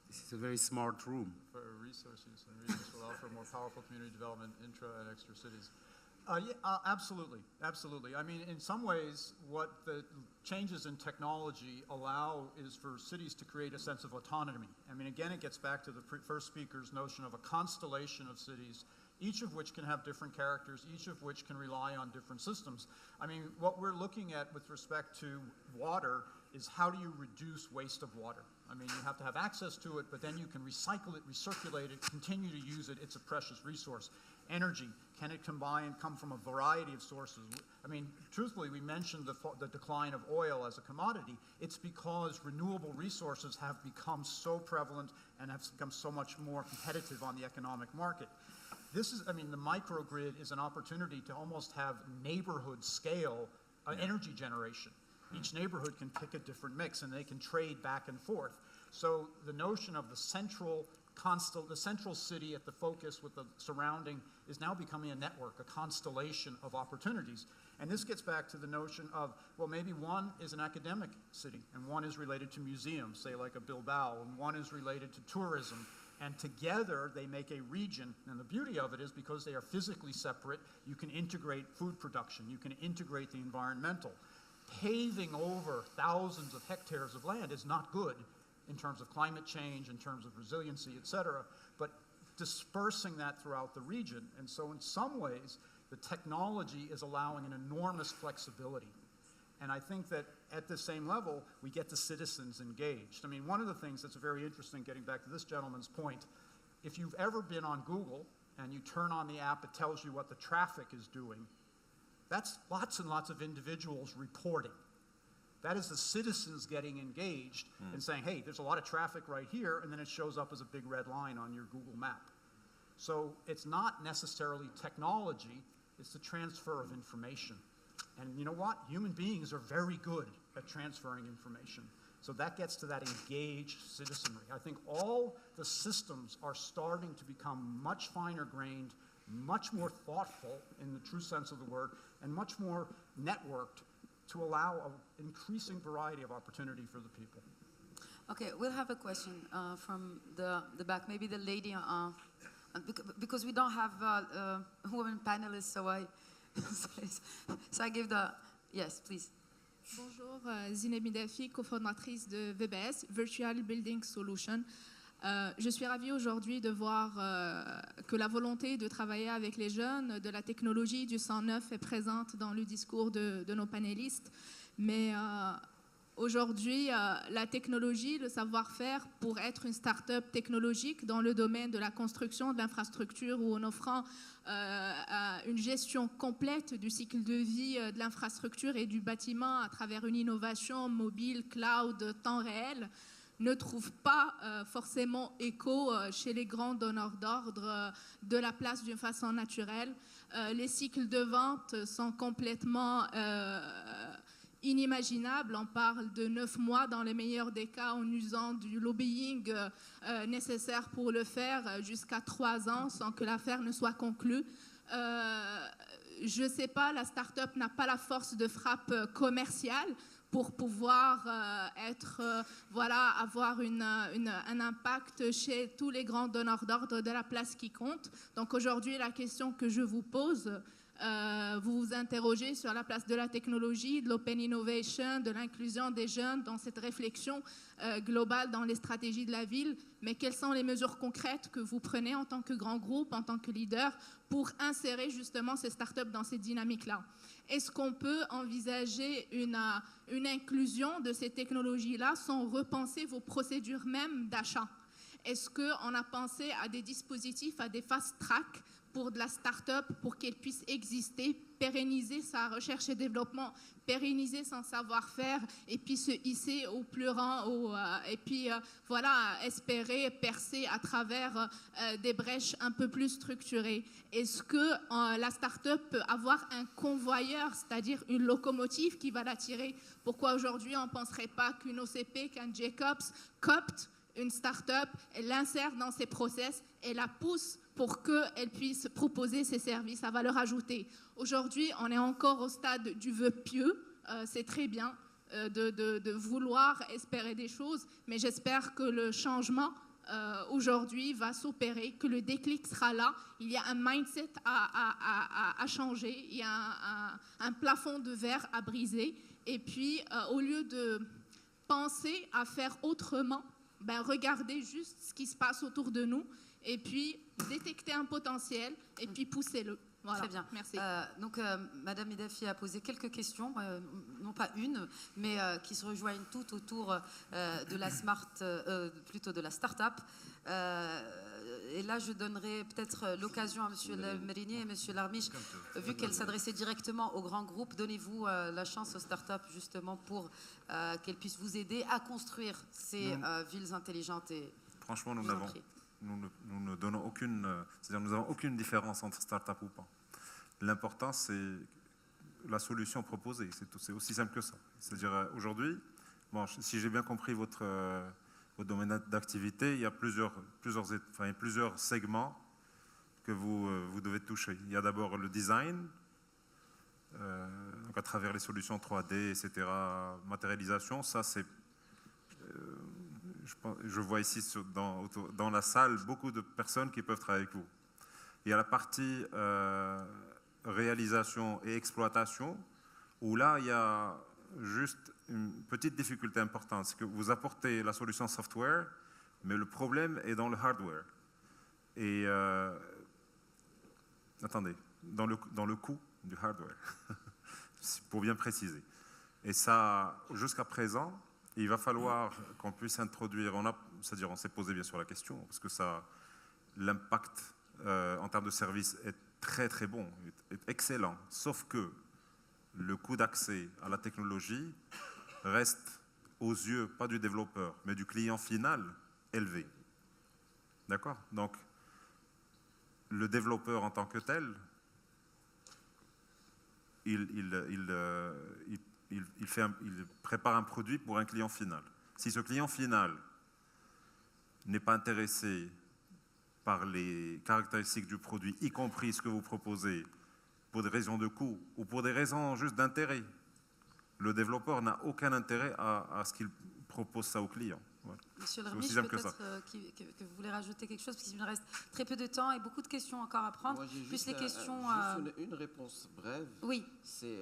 This is a very smart room. For resource use and reuse will allow for more powerful community development intra and extra cities. Absolutely, absolutely. I mean, in some ways, what the changes in technology allow is for cities to create a sense of autonomy. I mean, again, it gets back to the first speaker's notion of a constellation of cities, each of which can have different characters, each of which can rely on different systems. I mean, what we're looking at with respect to water is how do you reduce waste of water? I mean, you have to have access to it, but then you can recycle it, recirculate it, continue to use it. It's a precious resource. Energy, can it come from a variety of sources? I mean, truthfully, we mentioned the decline of oil as a commodity. It's because renewable resources have become so prevalent and have become so much more competitive on the economic market. This is, I mean, the microgrid is an opportunity to almost have neighborhood scale energy generation. Each neighborhood can pick a different mix and they can trade back and forth. So the notion of the central city at the focus with the surrounding is now becoming a network, a constellation of opportunities. And this gets back to the notion of, well, maybe one is an academic city and one is related to museums, say like a Bilbao, and one is related to tourism. And together they make a region. And the beauty of it is because they are physically separate, you can integrate food production, you can integrate the environmental. Paving over thousands of hectares of land is not good in terms of climate change, in terms of resiliency, et cetera, but dispersing that throughout the region. And so in some ways, the technology is allowing an enormous flexibility. And I think that at the same level, we get the citizens engaged. I mean, one of the things that's very interesting, getting back to this gentleman's point, if you've ever been on Google and you turn on the app, it tells you what the traffic is doing. That's lots and lots of individuals reporting. That is the citizens getting engaged and saying, hey, there's a lot of traffic right here, and then it shows up as a big red line on your Google map. So it's not necessarily technology, it's the transfer of information. And you know what? Human beings are very good at transferring information. So that gets to that engaged citizenry. I think all the systems are starting to become much finer grained, much more thoughtful in the true sense of the word, and much more networked to allow an increasing variety of opportunity for the people. Okay, we'll have a question from the back. Maybe the lady, because we don't have women panelists, so I give the, yes, please. Bonjour, Zineb Midafi, cofondatrice de VBS, Virtual Building Solution. Je suis ravie aujourd'hui de voir que la volonté de travailler avec les jeunes, de la technologie, du 109 est présente dans le discours de nos panélistes. Mais aujourd'hui, la technologie, le savoir-faire pour être une start-up technologique dans le domaine de la construction, de l'infrastructure ou en offrant une gestion complète du cycle de vie de l'infrastructure et du bâtiment à travers une innovation mobile, cloud, temps réel, ne trouve pas forcément écho chez les grands donneurs d'ordre de la place d'une façon naturelle. Les cycles de vente sont complètement inimaginables. On parle de 9 mois dans les meilleurs des cas en usant du lobbying nécessaire pour le faire, jusqu'à 3 ans sans que l'affaire ne soit conclue. Je ne sais pas, la start-up n'a pas la force de frappe commerciale pour pouvoir avoir un impact chez tous les grands donneurs d'ordre de la place qui compte. Donc aujourd'hui, la question que je vous pose, vous vous interrogez sur la place de la technologie, de l'open innovation, de l'inclusion des jeunes dans cette réflexion globale dans les stratégies de la ville. Mais quelles sont les mesures concrètes que vous prenez en tant que grand groupe, en tant que leader, pour insérer justement ces startups dans cette dynamique-là? Est-ce qu'on peut envisager une inclusion de ces technologies-là sans repenser vos procédures même d'achat? Est-ce qu'on a pensé à des dispositifs, à des fast-track pour de la start-up, pour qu'elle puisse exister, pérenniser sa recherche et développement, pérenniser son savoir-faire et puis se hisser au plus rang, et puis espérer percer à travers des brèches un peu plus structurées? Est-ce que la start-up peut avoir un convoyeur, c'est-à-dire une locomotive qui va l'attirer? Pourquoi aujourd'hui on ne penserait pas qu'une OCP, qu'un Jacobs copte une start-up, elle l'insère dans ses process et la pousse pour qu'elle puisse proposer ses services à valeur ajoutée? Aujourd'hui, on est encore au stade du vœu pieux. C'est très bien de vouloir espérer des choses, mais j'espère que le changement aujourd'hui va s'opérer, que le déclic sera là. Il y a un mindset à changer, il y a un plafond de verre à briser. Et puis, au lieu de penser à faire autrement, regardez juste ce qui se passe autour de nous et puis détecter un potentiel et puis poussez-le. Voilà. Très bien. Merci. Donc, Madame Midafi a posé quelques questions, non pas une, mais qui se rejoignent toutes autour de la plutôt de la start-up. Et là, je donnerai peut-être l'occasion à M. Lemrine et M. Larmiche, vu qu'elle s'adressait directement aux grands groupes, donnez-vous la chance aux start-up justement pour qu'elles puissent vous aider à construire ces villes intelligentes. Et franchement, nous ne donnons aucune, c'est-à-dire nous n'avons aucune différence entre start-up ou pas. L'important, c'est la solution proposée. C'est aussi simple que ça. C'est-à-dire aujourd'hui, bon, si j'ai bien compris votre domaine d'activité, il y a plusieurs segments que vous devez toucher. Il y a d'abord le design, donc à travers les solutions 3D, etc., matérialisation. Ça, c'est je vois ici dans la salle beaucoup de personnes qui peuvent travailler avec vous. Il y a la partie réalisation et exploitation, où là, il y a juste une petite difficulté importante. C'est que vous apportez la solution software, mais le problème est dans le hardware. Et attendez, dans le coût du hardware, pour bien préciser. Et ça, jusqu'à présent, il va falloir qu'on puisse introduire, c'est-à-dire on s'est posé bien sûr la question, parce que l'impact en termes de service est très très bon, est excellent, sauf que le coût d'accès à la technologie reste aux yeux, pas du développeur, mais du client final, élevé. D'accord? Donc, le développeur en tant que tel, il prépare un produit pour un client final. Si ce client final n'est pas intéressé par les caractéristiques du produit, y compris ce que vous proposez, pour des raisons de coût ou pour des raisons juste d'intérêt, le développeur n'a aucun intérêt à ce qu'il propose ça au client. Voilà. Monsieur Larmiche, peut-être que vous voulez rajouter quelque chose, parce qu'il me reste très peu de temps et beaucoup de questions encore à prendre. Moi, j'ai plus juste les questions. Juste une réponse brève. Oui. C'est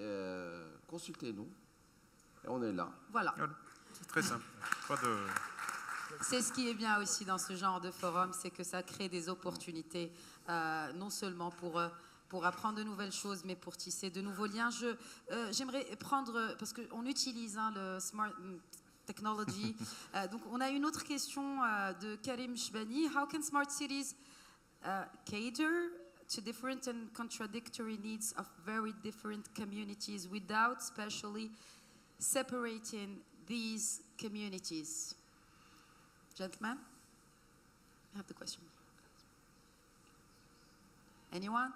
consultez-nous. Et on est là. Voilà. C'est très simple. Pas de... C'est ce qui est bien aussi dans ce genre de forum, c'est que ça crée des opportunités, non seulement pour apprendre de nouvelles choses, mais pour tisser de nouveaux liens. J'aimerais prendre, parce qu'on utilise le smart technology, donc on a une autre question de Karim Shbani. How can smart cities cater to different and contradictory needs of very different communities without specially separating these communities? Gentlemen, you have the question. Anyone?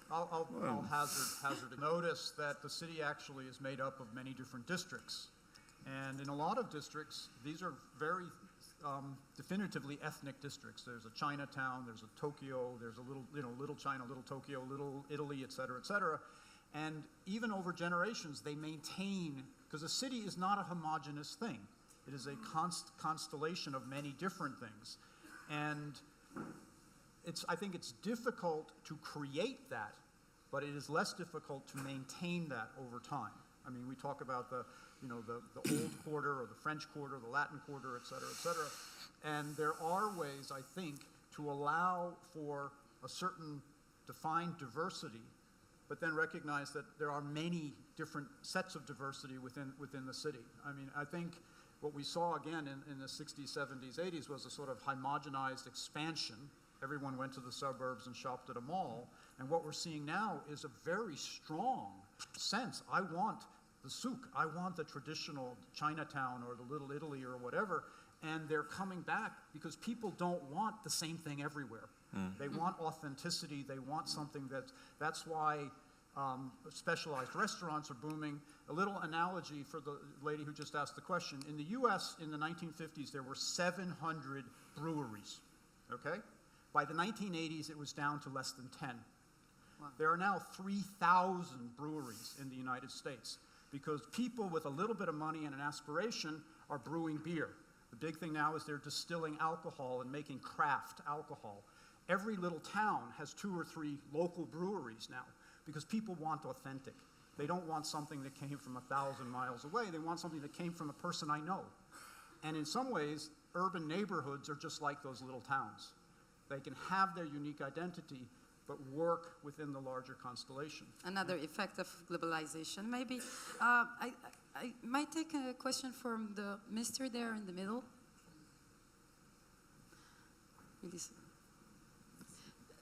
I'll hazard a notice that the city actually is made up of many different districts. And in a lot of districts, these are very definitively ethnic districts. There's a Chinatown, there's a Tokyo, there's a little China, little Tokyo, little Italy, et cetera, et cetera. And even over generations, they maintain, because a city is not a homogeneous thing. It is a constellation of many different things. And I think it's difficult to create that, but it is less difficult to maintain that over time. I mean, we talk about the Old Quarter or the French Quarter, the Latin Quarter, et cetera, et cetera. And there are ways, I think, to allow for a certain defined diversity, but then recognize that there are many different sets of diversity within the city. I mean, I think what we saw again in the 60s, 70s, 80s was a sort of homogenized expansion. Everyone went to the suburbs and shopped at a mall. And what we're seeing now is a very strong sense. I want the souk. I want the traditional Chinatown or the Little Italy or whatever. And they're coming back because people don't want the same thing everywhere. They want authenticity. They want something that's why specialized restaurants are booming. A little analogy for the lady who just asked the question. In the US in the 1950s, there were 700 breweries, okay? By the 1980s, it was down to less than 10. Wow. There are now 3,000 breweries in the United States because people with a little bit of money and an aspiration are brewing beer. The big thing now is they're distilling alcohol and making craft alcohol. Every little town has 2 or 3 local breweries now because people want authentic. They don't want something that came from 1,000 miles away. They want something that came from a person I know. And in some ways, urban neighborhoods are just like those little towns. They can have their unique identity, but work within the larger constellation. Another effect of globalization, maybe. I might take a question from the mister there in the middle.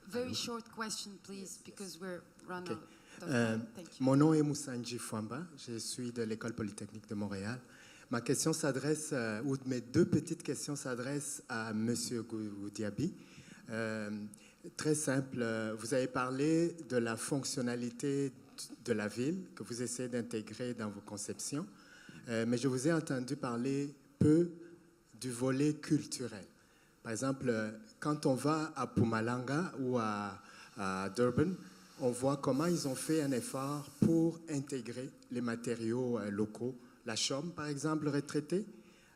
Very short question, please, because we're running out of time. Thank you. Mon nom est Moussanji Fouamba, je suis de l'École polytechnique de Montréal. Ma question s'adresse, ou mes 2 petites questions s'adressent à M. Goudiaby. Très simple, vous avez parlé de la fonctionnalité de la ville que vous essayez d'intégrer dans vos conceptions, mais je vous ai entendu parler peu du volet culturel. Par exemple, quand on va à Mpumalanga ou à Durban, on voit comment ils ont fait un effort pour intégrer les matériaux locaux. La chaume, par exemple, retraitée,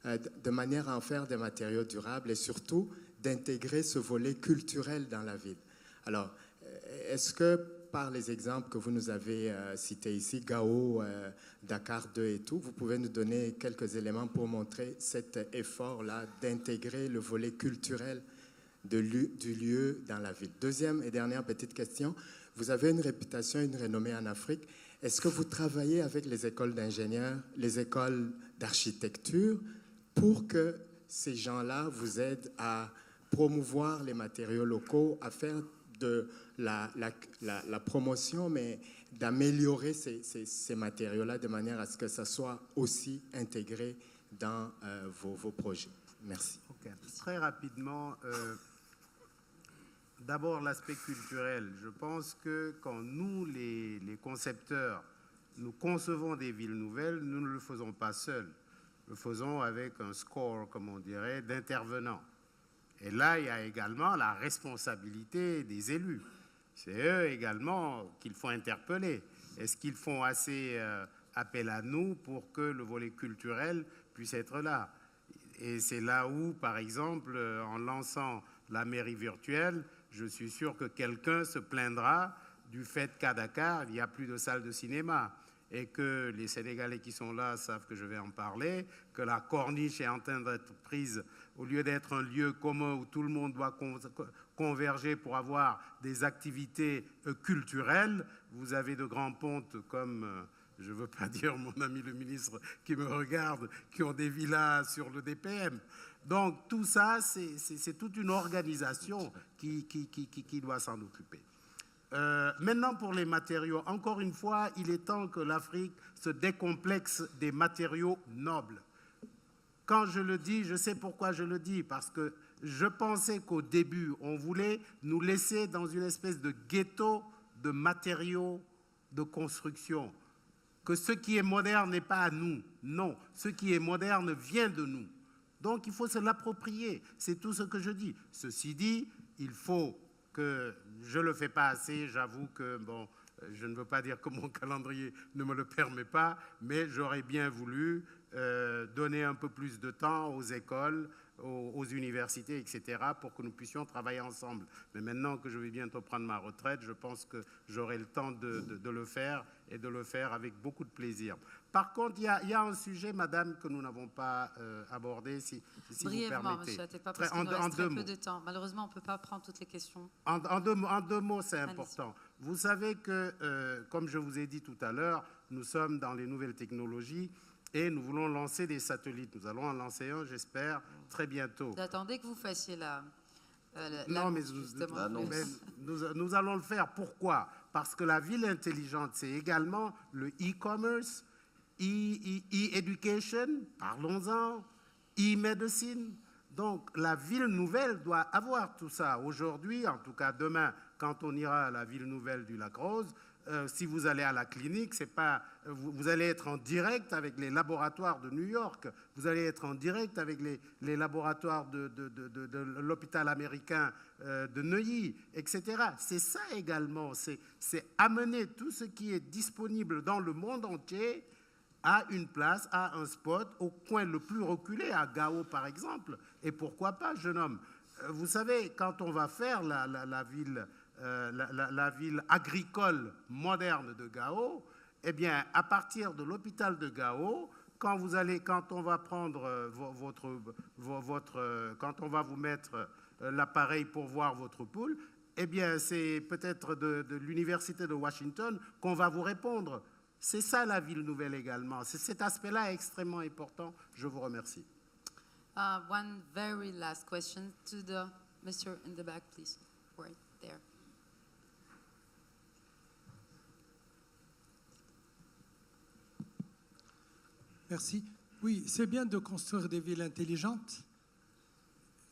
de manière à en faire des matériaux durables et surtout d'intégrer ce volet culturel dans la ville. Alors, est-ce que par les exemples que vous nous avez cités ici, Gao, Dakar 2 et tout, vous pouvez nous donner quelques éléments pour montrer cet effort-là d'intégrer le volet culturel du lieu dans la ville? Deuxième et dernière petite question, vous avez une réputation, une renommée en Afrique. Est-ce que vous travaillez avec les écoles d'ingénieurs, les écoles d'architecture pour que ces gens-là vous aident à promouvoir les matériaux locaux, à faire de la promotion, mais d'améliorer ces matériaux-là de manière à ce que ça soit aussi intégré dans vos projets? Merci. Okay. Très rapidement, d'abord l'aspect culturel. Je pense que quand nous, les concepteurs, nous concevons des villes nouvelles, nous ne le faisons pas seuls. Nous le faisons avec un score, comme on dirait, d'intervenants. Et là, il y a également la responsabilité des élus. C'est eux également qu'il faut interpeller. Est-ce qu'ils font assez appel à nous pour que le volet culturel puisse être là? Et c'est là où, par exemple, en lançant la mairie virtuelle, je suis sûr que quelqu'un se plaindra du fait qu'à Dakar, il n'y a plus de salle de cinéma. et que les Sénégalais qui sont là savent que je vais en parler, que la corniche est en train d'être prise, au lieu d'être un lieu commun où tout le monde doit converger pour avoir des activités culturelles. Vous avez de grands pontes comme, je ne veux pas dire mon ami le ministre qui me regarde, qui ont des villas sur le DPM. Donc tout ça, c'est toute une organisation qui doit s'en occuper. Maintenant, pour les matériaux, encore une fois, il est temps que l'Afrique se décomplexe des matériaux nobles. Quand je le dis, je sais pourquoi je le dis, parce que je pensais qu'au début, on voulait nous laisser dans une espèce de ghetto de matériaux de construction, que ce qui est moderne n'est pas à nous. Non, ce qui est moderne vient de nous. Donc, il faut se l'approprier. C'est tout ce que je dis. Ceci dit, il faut que je ne le fais pas assez, j'avoue que, bon, je ne veux pas dire que mon calendrier ne me le permet pas, mais j'aurais bien voulu donner un peu plus de temps aux écoles, aux universités, etc., pour que nous puissions travailler ensemble. Mais maintenant que je vais bientôt prendre ma retraite, je pense que j'aurai le temps de le faire et de le faire avec beaucoup de plaisir. Par contre, il y a un sujet, madame, que nous n'avons pas abordé, si vous permettez. Brièvement, monsieur Atepa, parce qu'il nous reste très peu de temps. Malheureusement, on ne peut pas prendre toutes les questions. En deux mots, c'est important. Vous savez que, comme je vous ai dit tout à l'heure, nous sommes dans les nouvelles technologies et nous voulons lancer des satellites. Nous allons en lancer un, j'espère, très bientôt. J'attendais que vous fassiez non, mais nous allons le faire. Pourquoi? Parce que la ville intelligente, c'est également le e-commerce, e-education, parlons-en, e-medicine. Donc, la ville nouvelle doit avoir tout ça. Aujourd'hui, en tout cas demain, quand on ira à la ville nouvelle du Lac-Rose, si vous allez à la clinique, c'est pas, vous allez être en direct avec les laboratoires de New York, vous allez être en direct avec les laboratoires de l'hôpital américain de Neuilly, etc. C'est ça également, c'est amener tout ce qui est disponible dans le monde entier à une place, à un spot, au coin le plus reculé, à Gao par exemple. Et pourquoi pas, jeune homme? Vous savez, quand on va faire la ville agricole moderne de Gao, eh bien, à partir de l'hôpital de Gao, quand on va prendre quand on va vous mettre l'appareil pour voir votre poule, eh bien, c'est peut-être de l'université de Washington qu'on va vous répondre. C'est ça la ville nouvelle également. Cet aspect-là est extrêmement important. Je vous remercie. One very last question to the Mr. in the back, please. Right there. Merci. Oui, c'est bien de construire des villes intelligentes,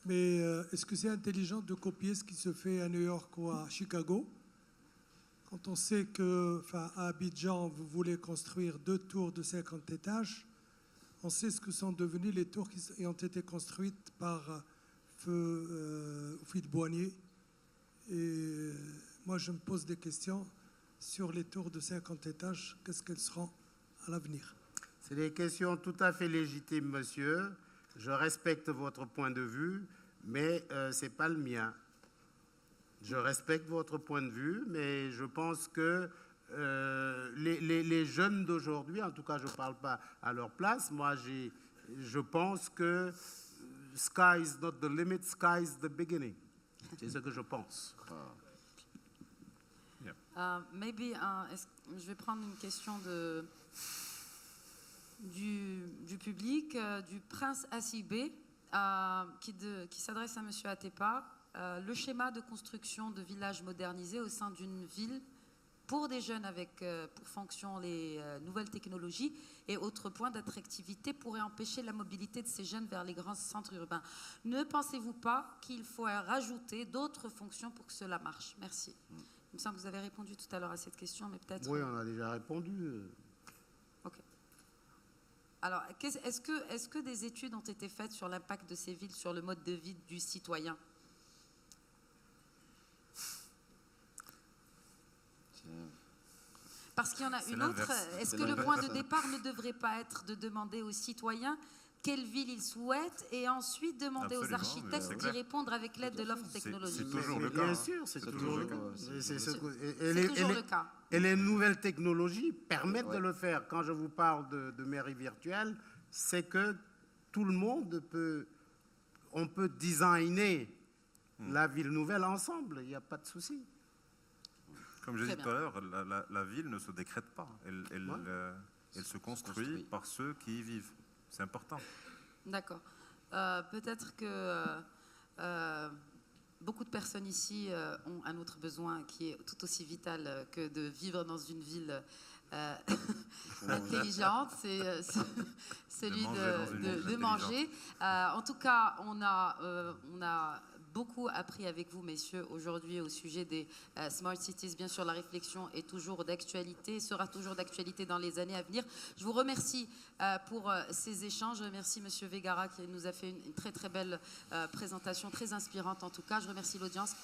mais est-ce que c'est intelligent de copier ce qui se fait à New York ou à Chicago? Quand on sait qu'à Abidjan, vous voulez construire 2 tours de 50 étages, on sait ce que sont devenues les tours qui ont été construites par Houphouët-Boigny. Et moi, je me pose des questions sur les tours de 50 étages. Qu'est-ce qu'elles seront à l'avenir? C'est des questions tout à fait légitimes, monsieur. Je respecte votre point de vue, mais ce n'est pas le mien. Je respecte votre point de vue, mais je pense que les jeunes d'aujourd'hui, en tout cas, je ne parle pas à leur place, moi, je pense que sky is not the limit, sky is the beginning. C'est ce que je pense. Maybe, je vais prendre une question du public, du prince Assibé, qui s'adresse à M. Atepa. Le schéma de construction de villages modernisés au sein d'une ville pour des jeunes avec pour fonction les nouvelles technologies et autres points d'attractivité pourrait empêcher la mobilité de ces jeunes vers les grands centres urbains. Ne pensez-vous pas qu'il faut rajouter d'autres fonctions pour que cela marche? Merci. Il me semble que vous avez répondu tout à l'heure à cette question, mais peut-être... Oui, on a déjà répondu. OK. Alors, est-ce que des études ont été faites sur l'impact de ces villes sur le mode de vie du citoyen? Parce qu'il y en a une autre. Est-ce que le point de départ ne devrait pas être de demander aux citoyens quelle ville ils souhaitent et ensuite demander aux Absolument, architectes c'est d'y clair. répondre avec l'aide de l'offre technologique. C'est toujours le cas. Bien hein. sûr, c'est C'est toujours le cas. toujours, C'est toujours le cas. Et les nouvelles technologies permettent de le faire. Quand je vous parle de mairie virtuelle, c'est que tout le monde on peut designer la ville nouvelle ensemble, il n'y a pas de souci. Comme j'ai Très dit tout à l'heure, la ville ne se décrète pas. Elle se construit par ceux qui y vivent. C'est important. D'accord. Peut-être que beaucoup de personnes ici ont un autre besoin qui est tout aussi vital que de vivre dans une ville intelligente, c'est celui de manger. En tout cas, on a beaucoup appris avec vous, messieurs, aujourd'hui au sujet des Smart Cities. Bien sûr, la réflexion est toujours d'actualité, sera toujours d'actualité dans les années à venir. Je vous remercie pour ces échanges. Je remercie Monsieur Vegara qui nous a fait une très très belle présentation, très inspirante en tout cas. Je remercie l'audience.